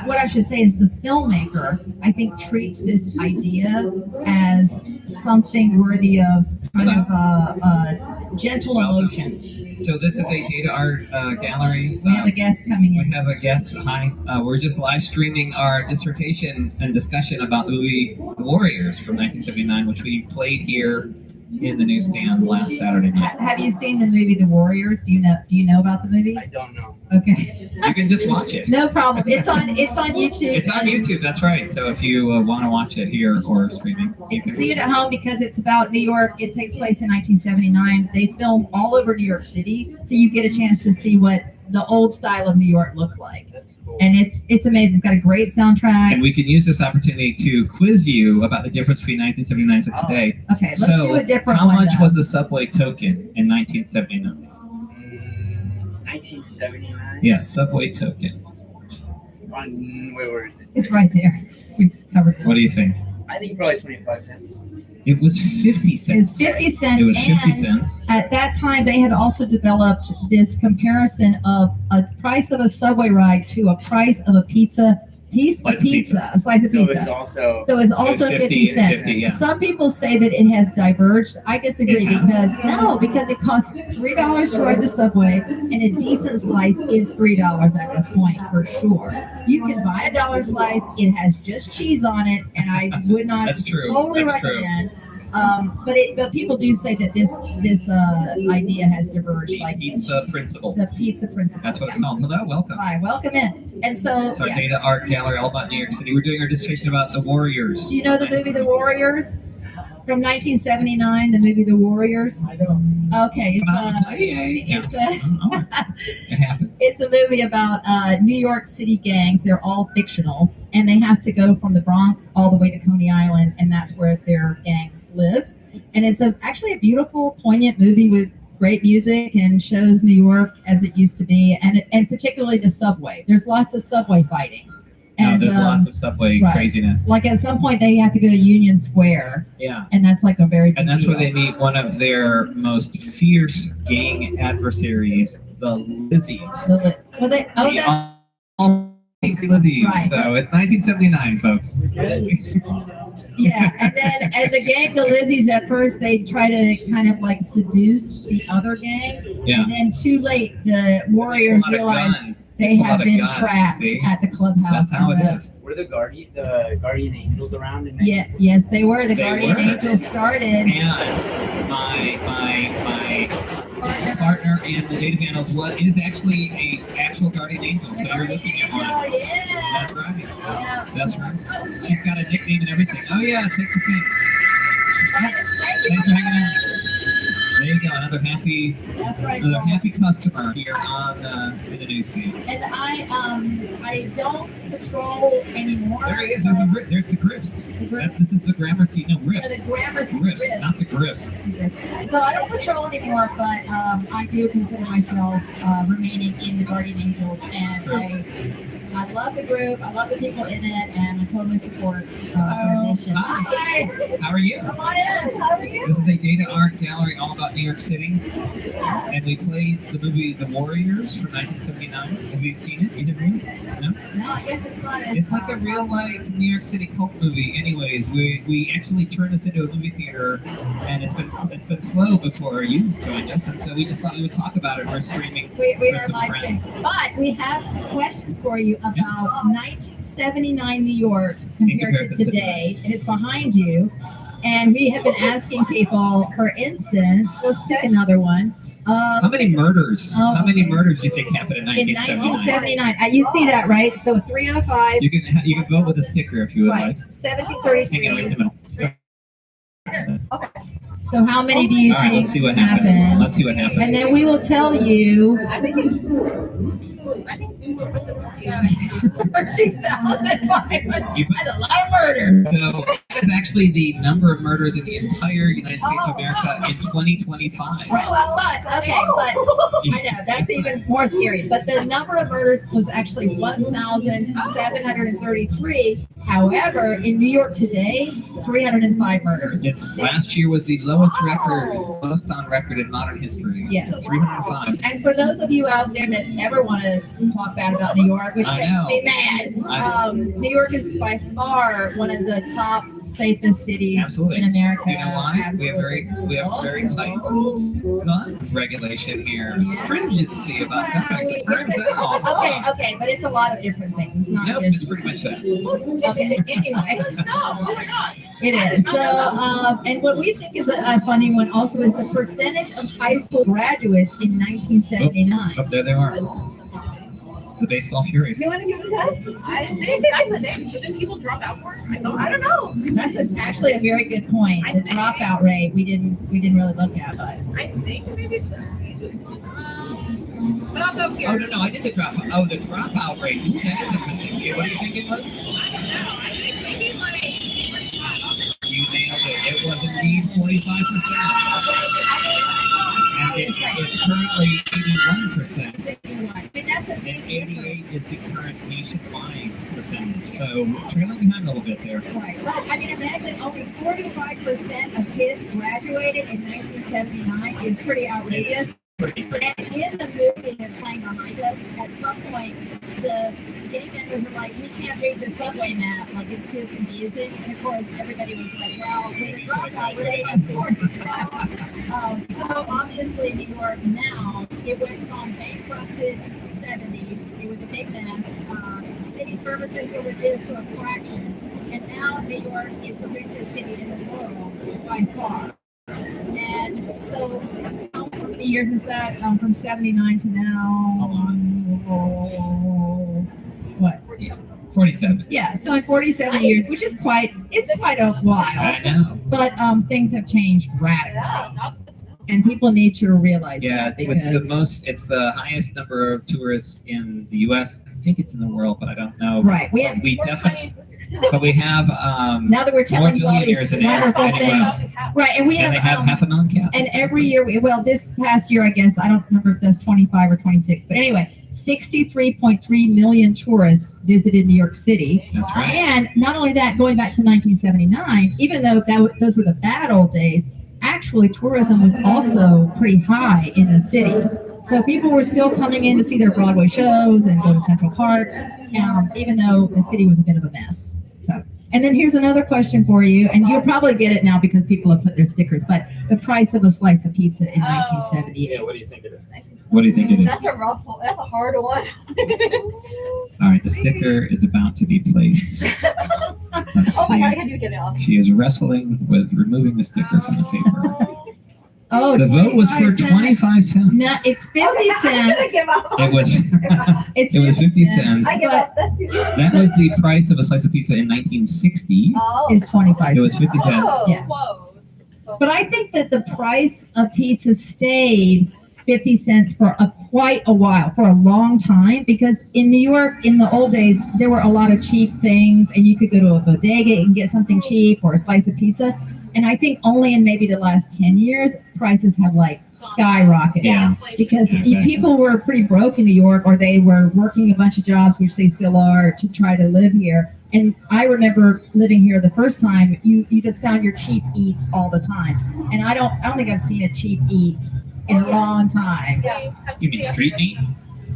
what I should say is the filmmaker, I think, treats this idea as something worthy of kind of gentle emotions. So this is a data art gallery. We have a guest coming in. We have a guest. Hi. We're just live streaming our dissertation and discussion about the movie The Warriors from 1979, which we played here in the Newsstand last Saturday night. Have you seen the movie The Warriors? Do you know about the movie? I don't know. Okay. You can just watch it. No problem. It's on YouTube. It's on YouTube. That's right. So if you want to watch it here or streaming, you can See it at home because it's about New York. It takes place in 1979. They film all over New York City, so you get a chance to see what the old style of New York looked like. That's cool. And it's amazing. It's got a great soundtrack. And we can use this opportunity to quiz you about the difference between 1979 and today. Okay, let's do a different how one. much though. was the subway token in 1979? 1979. Yes, subway token. Where is it? It's right there. We covered it. What do you think? I think probably 25 cents. It was 50 cents. It's 50 cents. It was 50 and cents. At that time, they had also developed this comparison of a price of a subway ride to a price of a pizza, a slice of pizza. So it's also So it's also 50 cents. 50, yeah. Some people say that it has diverged. I disagree It has. because it costs $3 to ride the subway, and a decent slice is $3 at this point for sure. You can buy a dollar slice. It has just cheese on it, and I would not That's true. totally That's true. recommend. But people do say that this idea has diverged, The like pizza principle. the pizza principle. That's what it's called. Hello, welcome. Hi, welcome in. And so, It's our yes. data art gallery all about New York City. We're doing our dissertation about the Warriors. Do you know the movie The Warriors from 1979? The movie The Warriors. I don't. Okay, It happens. it's a movie about New York City gangs. They're all fictional, and they have to go from the Bronx all the way to Coney Island, and that's where their gang lives. And it's actually a beautiful, poignant movie with great music and shows New York as it used to be, and particularly the subway. There's lots of subway fighting. And There's lots of subway right. craziness. like at some point they have to go to Union Square, Yeah. and that's like a very big And that's where deal. they meet one of their most fierce gang adversaries, the Lizzies. Well, they oh The that's Lizzies. Right. So it's 1979, folks. yeah, and the gang, the Lizzies, at first they try to kind of like seduce the other gang, Yeah. and then too late the Warriors Pull out a realize gun. they Pull have out a been gun, trapped see? at the clubhouse. That's how it and is. Were the guardian angels around in Yes, they were. The They Guardian were. Angels started. And my partner and the data panels is actually a actual guardian angel. So you're looking at one. Oh, yeah. That's right. Yeah. That's right. She's got a nickname and everything. Oh yeah, take the thing. Thanks for hanging out. There you go, another That's right. happy customer here on in the newsstand. And I don't patrol anymore. There he is. There's the Griffs. The Griffs. This is the Gramercy. No, The Riffs. Gramercy Riffs, not the Griffs. So I don't patrol anymore, but I do consider myself remaining in the Guardian Angels, and I love the group. I love the people in it, and I totally support their mission. Hi. How are you? Come on in. How are you? This is a data art gallery all about New York City, and we played the movie The Warriors from 1979. Have you seen it? Either of you? No. No, I guess it's not. It's like a real like New York City cult movie. Anyways, we actually turned this into a movie theater, and it's been slow before you joined us, and so we just thought we would talk about it. We're streaming. We for are some live friends. streaming. But we have some questions for you about 1979 New York compared to comparison to today. And it's behind you. And we have been asking people, for instance, let's pick another one. How many murders? Oh. How many murders do you think happened in In 1979? 1979. You see that, right? So 305, You can vote with a sticker if you would right? like. Hang on, right in 1733. the middle. So how many do you All right, think let's see what happens. happened? Let's see what happens. And then we will tell you. I think yeah. 13,500. You put- That's a lot of murder. So that is actually the number of murders in the entire United States of America in 2025. Right, but, okay, but I know, that's even more scary. But the number of murders was actually 1,733. However, in New York today, 305 murders. Last year was the lowest on record in modern history. Yes. 305. And for those of you out there that never want to talk bad about New York, which I makes know. me mad, I New York is by far one of the top safest cities Absolutely. in America. You know why? We have very tight gun regulation here. Stringency about guns. It turns out. Okay, but it's a lot of different things. It's not Nope, just it's pretty much that. okay. Anyway, Oh my god. it is. So, and what we think is a funny one also is the percentage of high school graduates in 1979. Up there they are. The baseball furies. You want to give it that? I didn't think I did. Didn't people drop out more? I don't know. That's actually a very good point. The dropout rate we didn't really look at, but I think maybe 30. But I'll go here. Oh no, I did the dropout. Oh, the dropout rate. Ooh, that is interesting. Yeah, what do you think it was? I don't know. I think maybe like 45. You nailed it. It was indeed 45%. And it's currently 81%. I mean, that's a And big 88 difference. is the current nationwide percentage. So trailing behind a little bit there. Right. But I mean, imagine only 45% of kids graduated in 1979 is pretty outrageous. And in the movie that's playing behind us, at some point, the gay vendors were like, we can't read the subway map, like it's too confusing. And of course, everybody was like, well, we're the dropout, we're the So obviously, New York now, it went from bankrupted 70s, it was a big mess. City services were reduced to a fraction, and now New York is the richest city in the world by far. And so, how many years is that? From 79 to now? What? 47. Yeah, so in 47 years, which is quite a while. I know. But things have changed radically. And people need to realize that because it's the highest number of tourists in the U.S. I think it's in the world, but I don't know. Right. We have now that we're telling you all these billionaires in wonderful things, right? And we and they have have 500,000 cats. and every year, this past year, I guess I don't remember if that's 25 or 26, but anyway, 63.3 million tourists visited New York City. That's right. And not only that, going back to 1979, even though those were the bad old days, actually tourism was also pretty high in the city. So people were still coming in to see their Broadway shows and go to Central Park, even though the city was a bit of a mess. So, and then here's another question for you, and you'll probably get it now because people have put their stickers, but the price of a slice of pizza in 1978. Yeah, what do you think it is? What do you think it is? That's a hard one. All right, the sticker is about to be placed. Let's Oh my see. god, I had to get it off. She is wrestling with removing the sticker from the paper. Oh, The vote was for 25 cents. No, it's 50 I'm gonna cents. give up. It was It's it was 50 cents. I give up. That's too That was the price of a slice of pizza in 1960. Oh. It's 25 It was cents. 50 cents. Oh, Yeah. close. But I think that the price of pizza stayed 50 cents for quite a while, for a long time, because in New York, in the old days, there were a lot of cheap things, and you could go to a bodega and get something cheap or a slice of pizza. And I think only in maybe the last 10 years, prices have like skyrocketed. Yeah. Because Yeah, exactly. people were pretty broke in New York, or they were working a bunch of jobs, which they still are, to try to live here. And I remember living here the first time, you just found your cheap eats all the time. And I don't think I've seen a cheap eat in a long time. You mean street meat?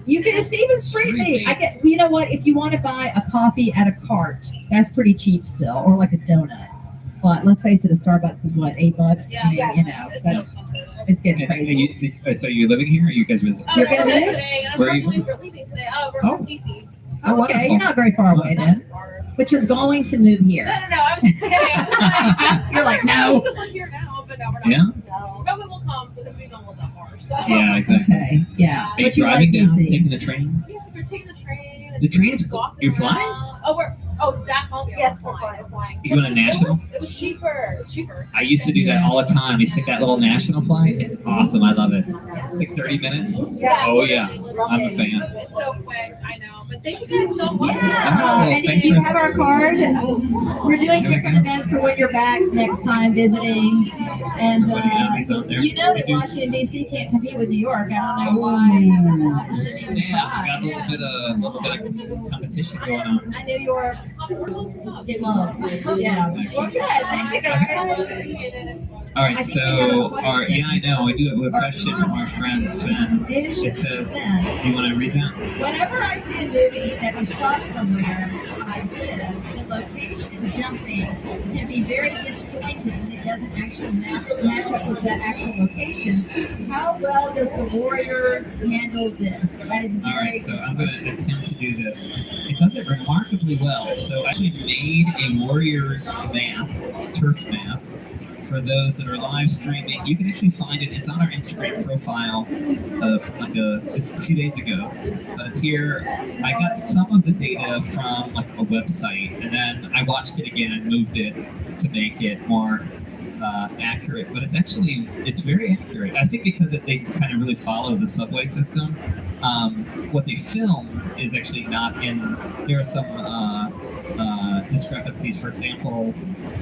You can just even street meat. You know what? If you want to buy a coffee at a cart, that's pretty cheap still, or like a donut. But let's face it, a Starbucks is what, $8? Yeah, I mean, yes. you know, it's getting crazy. So you're living here, or you guys visit? You're gonna We're visit? today. Where are you Unfortunately, we're leaving today. We're Oh. from DC. Oh, Okay, wonderful. you're not very far away then. But you're going to move No, here. no, no. I was just kidding. I was like, You're like, We no. could live here now, but no, we're not. Yeah? No. But we will come because we don't live that far. So. Yeah, exactly. Okay, yeah. Are you But you like driving down, DC. taking the train? Yeah, we're taking the train. and The train's just cool. walking You're flying? around. Back home. Yeah, Yes, we're we're flying. We're flying. You going to national? It was cheaper. It's cheaper. I used to do that all the time. I used to take that little national flight. It's awesome. I love it. Like 30 minutes. Yeah, Oh, yeah. literally. I'm a fan. It's so quick. I know. But thank you guys so much. Yeah. And thanks do you for- have our card? We're doing different events for when you're back next time visiting. And you know that Washington, D.C. can't compete with New York. I don't know why. Oh, snap. We got a little bit of competition going on. New York. Get love. Yeah. Well, good. Thank you guys. All right, I think we have a so question. I know. I do have a question from our friend Sven. It says, do you want to read that? Whenever I see a movie that was shot somewhere I live, the location jumping can be very disjointed when it doesn't actually match up with that actual location. How well does the Warriors handle this? That is a All very right, so I'm going to attempt to do this. It does it remarkably well. So I actually made a Warriors map, turf map, for those that are live streaming. You can actually find it. It's on our Instagram profile it's a few days ago. But it's here. I got some of the data from like a website, and then I watched it again and moved it to make it more accurate. But it's very accurate. I think because they kind of really follow the subway system. What they filmed is actually not in. There are some discrepancies. For example,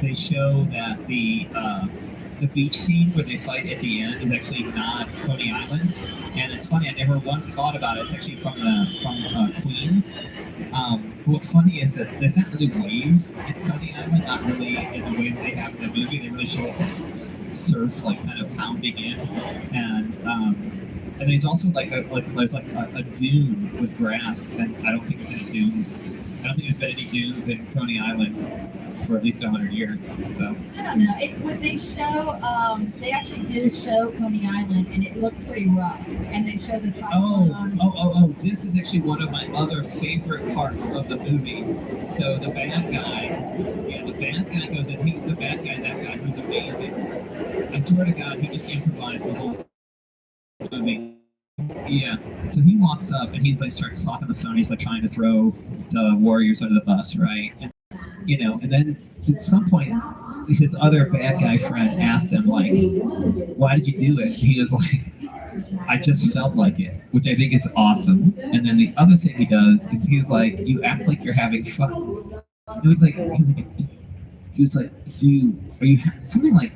they show that the beach scene where they fight at the end is actually not Coney Island, and it's funny. I never once thought about it. It's actually from Queens. But what's funny is that there's not really waves at Coney Island, not really in the way that they have in the movie. They really show surf like kind of pounding in, and there's also there's a dune with grass, and I don't think there's any dunes. I don't think there's been any dunes in Coney Island for at least 100 years. So I don't know. When they show, they actually do show Coney Island, and it looks pretty rough. And they show the cyclone. Oh! This is actually one of my other favorite parts of the movie. So the bad guy goes in. That guy who's amazing. I swear to God, he just improvised the whole movie. Yeah. So he walks up and he's like starts talking on the phone. He's like trying to throw the Warriors under the bus, right? And, and then at some point, his other bad guy friend asks him like, "Why did you do it?" And he was like, "I just felt like it," which I think is awesome. And then the other thing he does is he's like, "You act like you're having fun." It was like he was like, are you something like?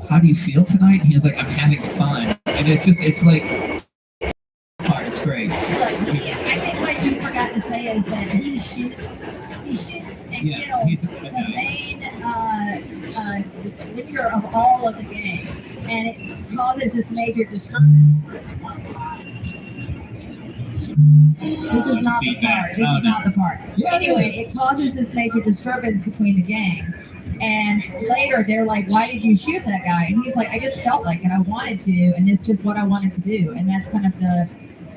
How do you feel tonight? And he was like, "I'm having fun," and it's like, it's great. I think what you forgot to say is that he shoots and kills the main leader of all of the gangs, and it causes this major disturbance. This is not the part. This is not the part. Anyway, it causes this major disturbance between the gangs. And later they're like, "Why did you shoot that guy?" And he's like, "I just felt like it. I wanted to, and it's just what I wanted to do." And that's kind of the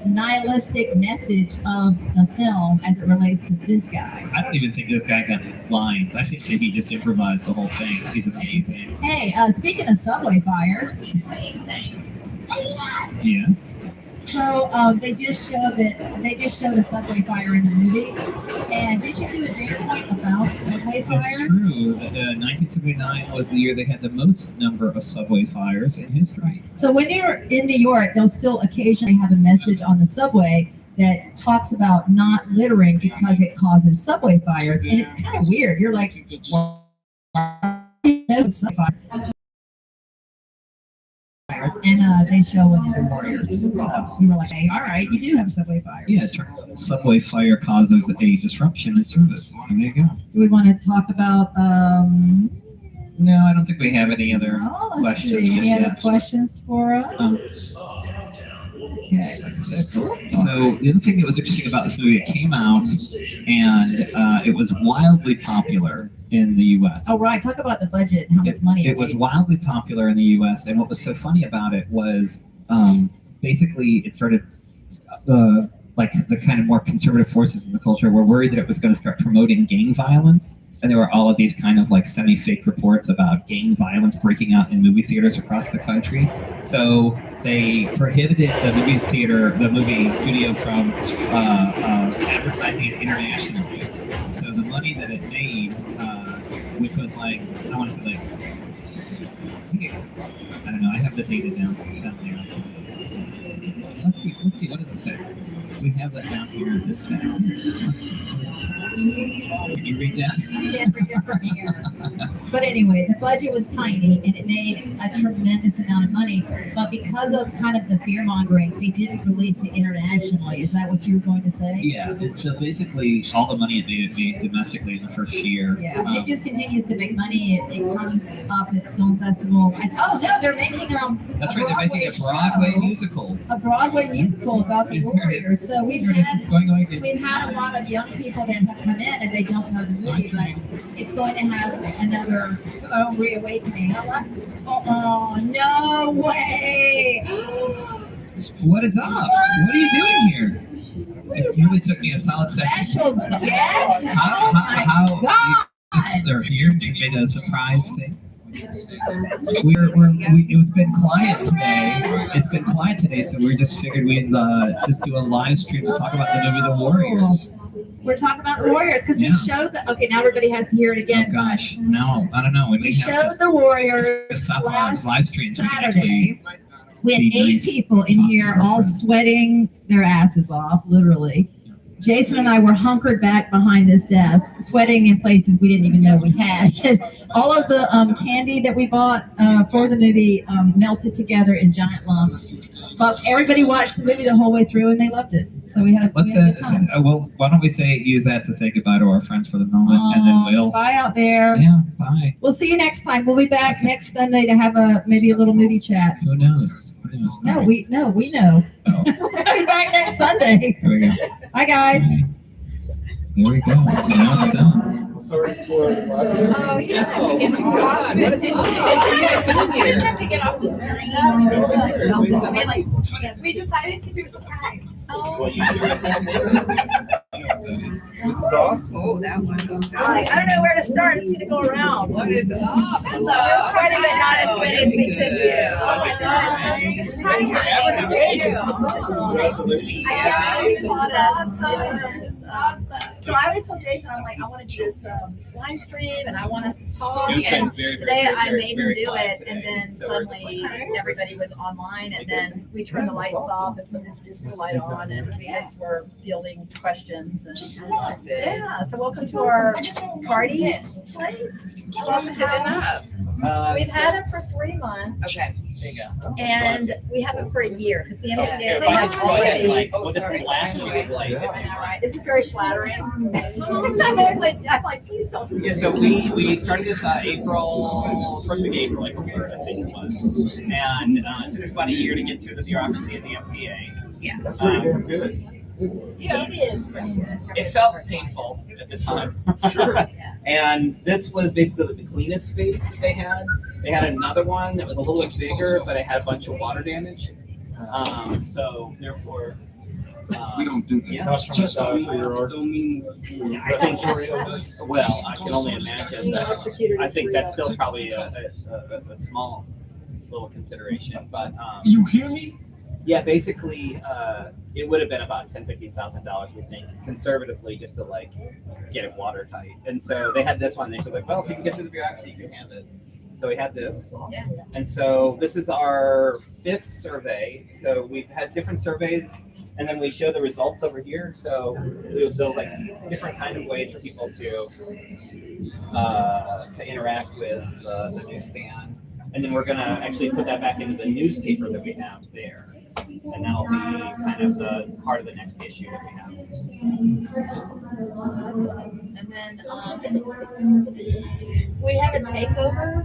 nihilistic message of the film as it relates to this guy. I don't even think this guy got lines. I think that he just improvised the whole thing. He's amazing. Hey, speaking of subway fires. Yes. So they just showed a subway fire in the movie. And did you do a data point about subway fires? It's true. 1979 was the year they had the most number of subway fires in history. So when you're in New York, they'll still occasionally have a message on the subway that talks about not littering because it causes subway fires. And it's kind of weird. You're like, well, and they show it in the Warriors. So we were like, "Hey, all right, you do have subway fires." Yeah, it turns out subway fire causes a disruption in service. So there you go. Do we want to talk about? No, I don't think we have any other questions. Any other questions for us? Okay, let's go. So the other thing that was interesting about this movie, it came out and it was wildly popular in the U.S. Oh, right. Talk about the budget and how much money it was wildly popular in the U.S. And what was so funny about it was basically it started like the kind of more conservative forces in the culture were worried that it was going to start promoting gang violence. And there were all of these kind of like semi-fake reports about gang violence breaking out in movie theaters across the country. So they prohibited the movie studio from advertising it internationally. So the money that it made, which was like, I want to say like, I don't know, I have the data down there. Let's see, what does it say? We have that down here. This fact here. Can you read that? I can't read it from here. But anyway, the budget was tiny and it made a tremendous amount of money. But because of kind of the fear mongering, they didn't release it internationally. Is that what you were going to say? Yeah. And so basically, all the money it made domestically in the first year. Yeah. It just continues to make money. It comes up at film festivals. Oh no, they're making That's right. They're making a Broadway musical. A Broadway musical about the Warriors. So we've had a lot of young people that have come in and they don't know the movie, but it's going to have another reawakening. Oh, no way! What is up? What are you doing here? It really took me a solid second. Yes! They're here. They made a surprise thing. It's been quiet today. It's been quiet today, so we just figured we'd just do a live stream to talk about the movie The Warriors. We're talking about the Warriors because we showed the. Okay, now everybody has to hear it again. Oh gosh, no, I don't know. We showed the Warriors last Saturday. We had 8 people in here, all sweating their asses off, literally. Jason and I were hunkered back behind this desk, sweating in places we didn't even know we had. All of the candy that we bought for the movie melted together in giant lumps. But everybody watched the movie the whole way through and they loved it. So we had a good time. Well, why don't we use that to say goodbye to our friends for the moment, and then we'll. Bye out there. Yeah, bye. We'll see you next time. We'll be back next Sunday to have maybe a little movie chat. Who knows? No, we know. Oh. We'll be back next Sunday. Here we go. Bye, guys. Here we go. Now it's done. Sorry for the Oh, you don't have to get Oh, God, what is it? You don't have to get off the screen. We decided to do a surprise. Well, you should This is awesome. Oh, that one. I don't know where to start. It's going to go around. What is it? Oh, hello. We're sweaty, but not as sweaty as we could be. So I always told Jason, I'm like, I want to do this live stream and I want us to talk. And today I made him do it, and then suddenly everybody was online, and then we turned the lights off and put this disco light on, and we just were fielding questions. And yeah, so welcome to our party place. Welcome to the Nub. We've had it for 3 months. Okay. There you go. And we have it for a year because the MTA, Here, they if I have could all go of ahead and, these. we'll just flash you, like, I know, right? This is very flattering. I'm always like, I'm like, please don't do Yeah, this. so we started this first week of April 3rd, I think it was. And it took us about a year to get through the bureaucracy of the MTA. Yeah. That's pretty damn good. Yeah, It is pretty good. it felt painful at the time. Sure. And this was basically the cleanest space that they had. They had another one that was a little bit bigger, but it had a bunch of water damage. So therefore, We don't do that. yeah. Customers die for your art. I think well, I can only imagine that. I think that's still probably a small little consideration, but You hear me? yeah, basically, it would have been about $10,000-$15,000, we think, conservatively, just to like get it watertight. And so they had this one. They were like, well, if you can get through the bureaucracy, you can have it. So we had this, and so this is our 5th survey. So we've had different surveys, and then we show the results over here. So we'll build like different kind of ways for people to interact with the newsstand, and then we're gonna actually put that back into the newspaper that we have there, and that'll be kind of the part of the next issue that we have. And then we have a takeover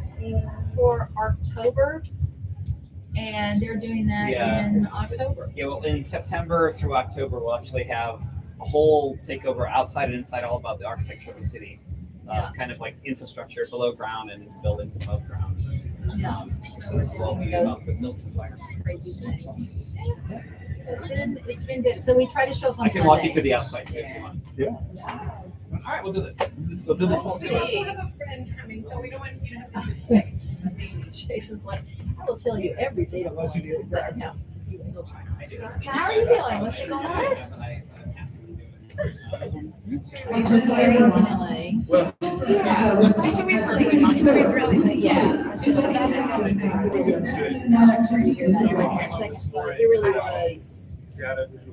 for October, and they're doing that Yeah. in October. Yeah, well, in September through October, we'll actually have a whole takeover outside and inside, all about the architecture of the city, kind of like infrastructure below ground and buildings above ground. Yeah. So this will all be about the Milton Fire. Crazy things. It's been good. So we try to show up on I can walk you through Sundays. the outside too if you want. Yeah. All right, we'll do that. We'll do the full tour. We have a friend coming, so we don't want you to have to. Jason's like, I will tell you every date of what you do. But no, he'll try not to. So how are you feeling? What's been going on? So I work in LA. I'm sure you hear that. But it really was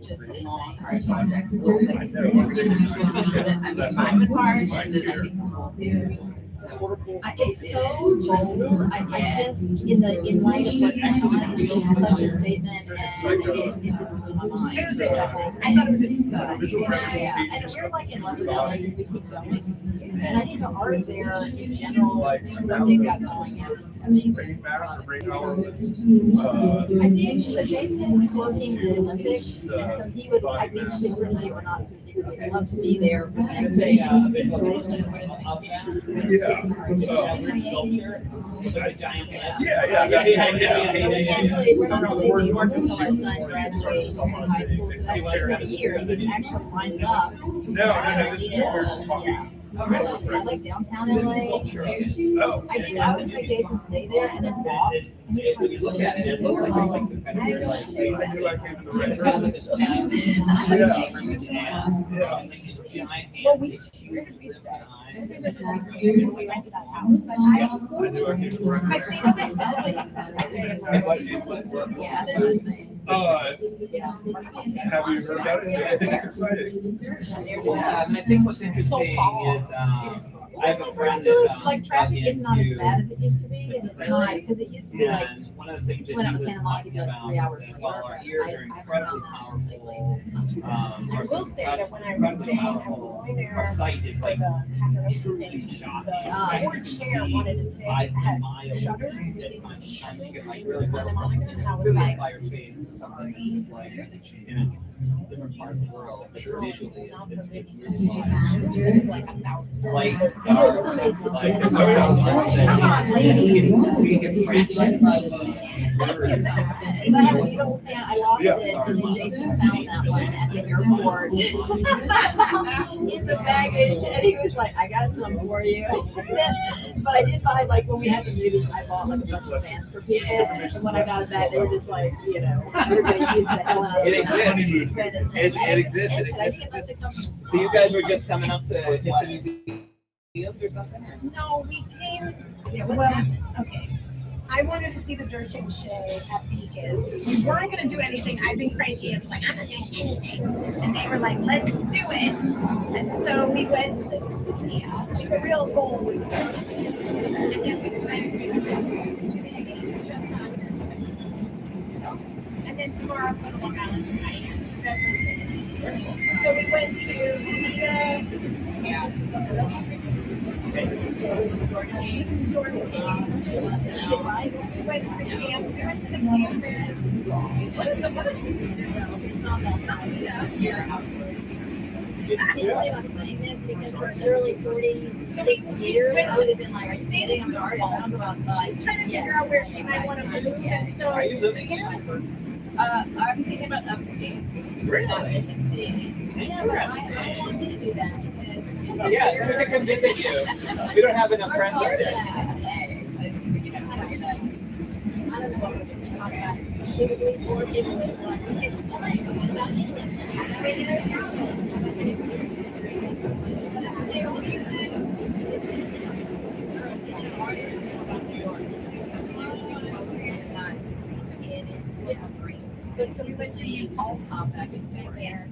just insane. Hard projects, a little bit. I mean, mine was hard, and then I think the whole thing. It's so bold. I just in light of what's going on, it's just such a statement, and it just blew my mind. I thought it was interesting. Yeah, and we're like in love with LA because we keep going. And I think the art there in general, what they've got going is amazing. I think so. Jason's working for the Olympics, and so he would, I think, secretly or not so secretly, love to be there for the next Games. We can't really, we're not really in New York until our son graduates from high school, so that's 2 years, which actually lines up. Yeah. I like downtown LA too. I always make Jason stay there and then walk. When you look at it, it looks like things are kind of like Well, we stay. We went to that house, but I see it myself, I used to stay in Yeah, that's what I'm saying. Have you heard about it? I think it's exciting. Yeah, and I think what's interesting is I have a friend I feel that like traffic is not as bad as it used to be, and it's Really? not, because it used to be like, and one of the things that when he I was was Santa Monica, talking it'd be like about 3 hours is that later, while our ears are I've incredibly found that powerful, I will say that when I was incredibly staying, I was powerful, going there our sight is for like the karaoke truly thing. shot. The board chair wanted to stay, 5 had miles shutters. I think if I really Santa Monica, and I was really like, by your face is something that's just like in a different part of the world, but visually it's it was like 1,000. like somebody so suggested much that. that we get frantic by the So I have a beautiful fan, I lost it, and then Jason found that one at the airport. In the baggage, and he was like, I got some for you. But I did buy, like, when we had the movies, I bought like a bunch of fans for people, and when I got it back, they were just like, you know, everybody used the hell out of It it. exists. Spread it. It exists. It I exists. think that's a company. So you guys were just coming up to hit the museums or something? No, we came. Yeah, what's well, happening? okay. I wanted to see the Dershing Shay at Beacon. We weren't going to do anything. I've been cranky. I was like, I'm not doing anything. And they were like, let's do it. And so we went to, yeah, like the real goal was to, and then we decided we were just not. And then tomorrow I'm going to Long Island tonight. So we went to Tita. Yeah. Storm King. We went to the camp. We went to the campus. What is the first thing? It's not that bad. You're outdoors. I can't believe I'm saying this because for literally 46 years, I would have been like, standing, I'm an artist, I don't go outside. She's trying to figure out where she might want to move. And so, Are you living in I'm thinking about upstate. Really? Not in the city. Yeah, but I want you to do that because. Yeah, we can come visit you. We don't have enough friends Yeah. right there. I don't know what we're going to talk about. Typically, or typically, like, we can play, but what about England? How can we get our town? But upstate also, but so we went to Paul's Pop back in there.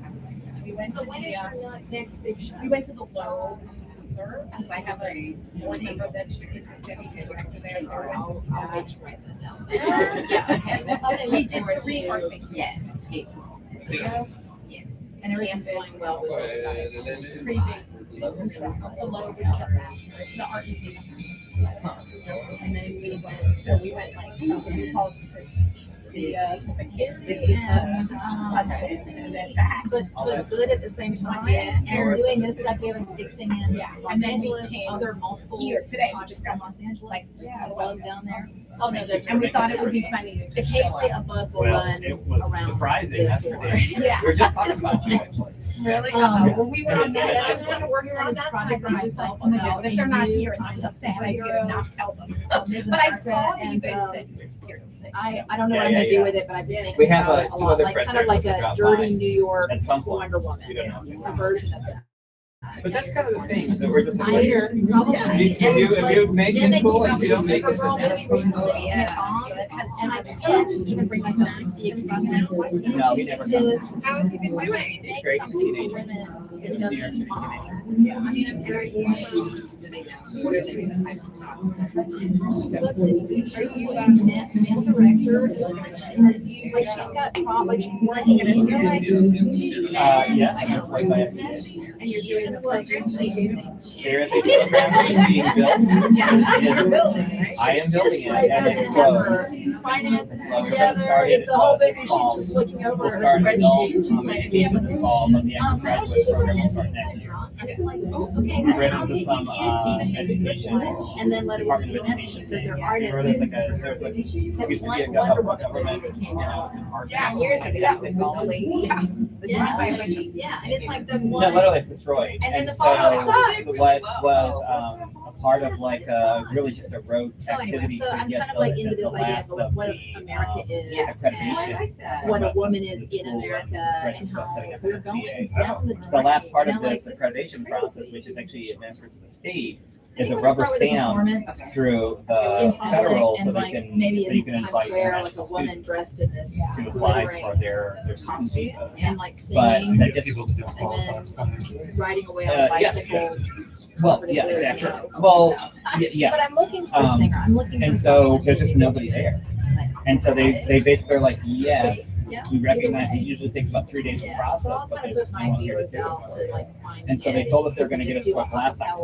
we went So to when is your next big show? we went to the Low Sir, because I have a neighbor that is the deputy director there, so I went to see I'll that. wait to write that down. Yeah, okay. That's something We we did did 3 art things. Yes, April. and everything's Campus. going well with those guys. It's pretty big. The Low, which is a master, it's the art museum. And then we went like from Falls to McKinsey and then back. But good at the same time. Yeah. And doing this stuff, we have a big thing in Yeah. Los And then we Angeles, came other multiple here today, we projects just in got Los Angeles, like, just a bug down there. Oh, no, there's. And we thought it would be funny. to show Occasionally a us. bug will Well, run it was around. surprising, the that's for door. damn sure. Yeah. We were just talking about you actually. Really? When we were on that, I was kind of working on this project for myself Oh my about God, if they're not here, I'm it's a sad idea to not tell them. But But I saw that you guys said here. I don't know what I'm Yeah, gonna yeah, do with it, but I've been thinking We have about it a two lot, other like friends kind of there like that a drop dirty by New York at some point. Wonder Woman, We don't know. a version of that. But that's kind of the thing, is that we're just like, Either, probably. if you make Then it they cool, came if out you with don't make it, Supergirl then movie recently, and it bombed, and I can't even bring myself to see it because I'm gonna no, we never come. this. How have you been doing? It's great to see teenagers. Women, it New York doesn't City bomb. Yeah, I mean, I'm curious, do they know? What are they? Male director, like she's got like she's letting it in, like. Yes, I'm employed by FDA. And you're doing She's the like, There is a program that's being built. I am building it, and it's slow. Finances So we're together, started, it's the whole this baby, she's fall. just looking over We'll her start an adult spreadsheet, and she's like, yeah, education but this fall, but the no, undergraduate she's just like, program will this start kind next of year. drunk, and it's like, oh, okay, Right how into you some, can't even make a good education one, and then let a woman be Department of messy, Education because there thing. are no There's like kids. a, there's like, Except used to be a one Wonder government Woman movie that came out art 10 years ago. The lady. It's run by a bunch of. Yeah, and it's like the No, one. literally it's destroyed. And then the so follow-up sucks. what was a part of like really just a road So anyway, activity so to I'm get kind of like into the this idea last of what the, America is, Yes. and I like that. what a About woman the is in school, America, graduate and school how setting up we're an going SCA. down the The last part you of know, this like, is accreditation crazy. process, which is actually administered to the state, I is think a we're gonna rubber start with a stamp performance through in the public, federal so and they like can maybe so you in can Times invite Square, like a international woman students dressed in this to apply glittering for their student visas. and like But singing, that just people that don't and qualify. then riding away on a yes, bicycle. Well, yeah, exactly. Well, yeah. But I'm looking for a singer. I'm looking for And so someone there's who- just nobody there. And so they basically are like, yes, Yeah, we recognize either it way. usually takes about 3 days to Yeah, so process, I'll but kind of there's put no my one here to feelers do it out for to you. like find. And so they told us they were going to get us to us last October.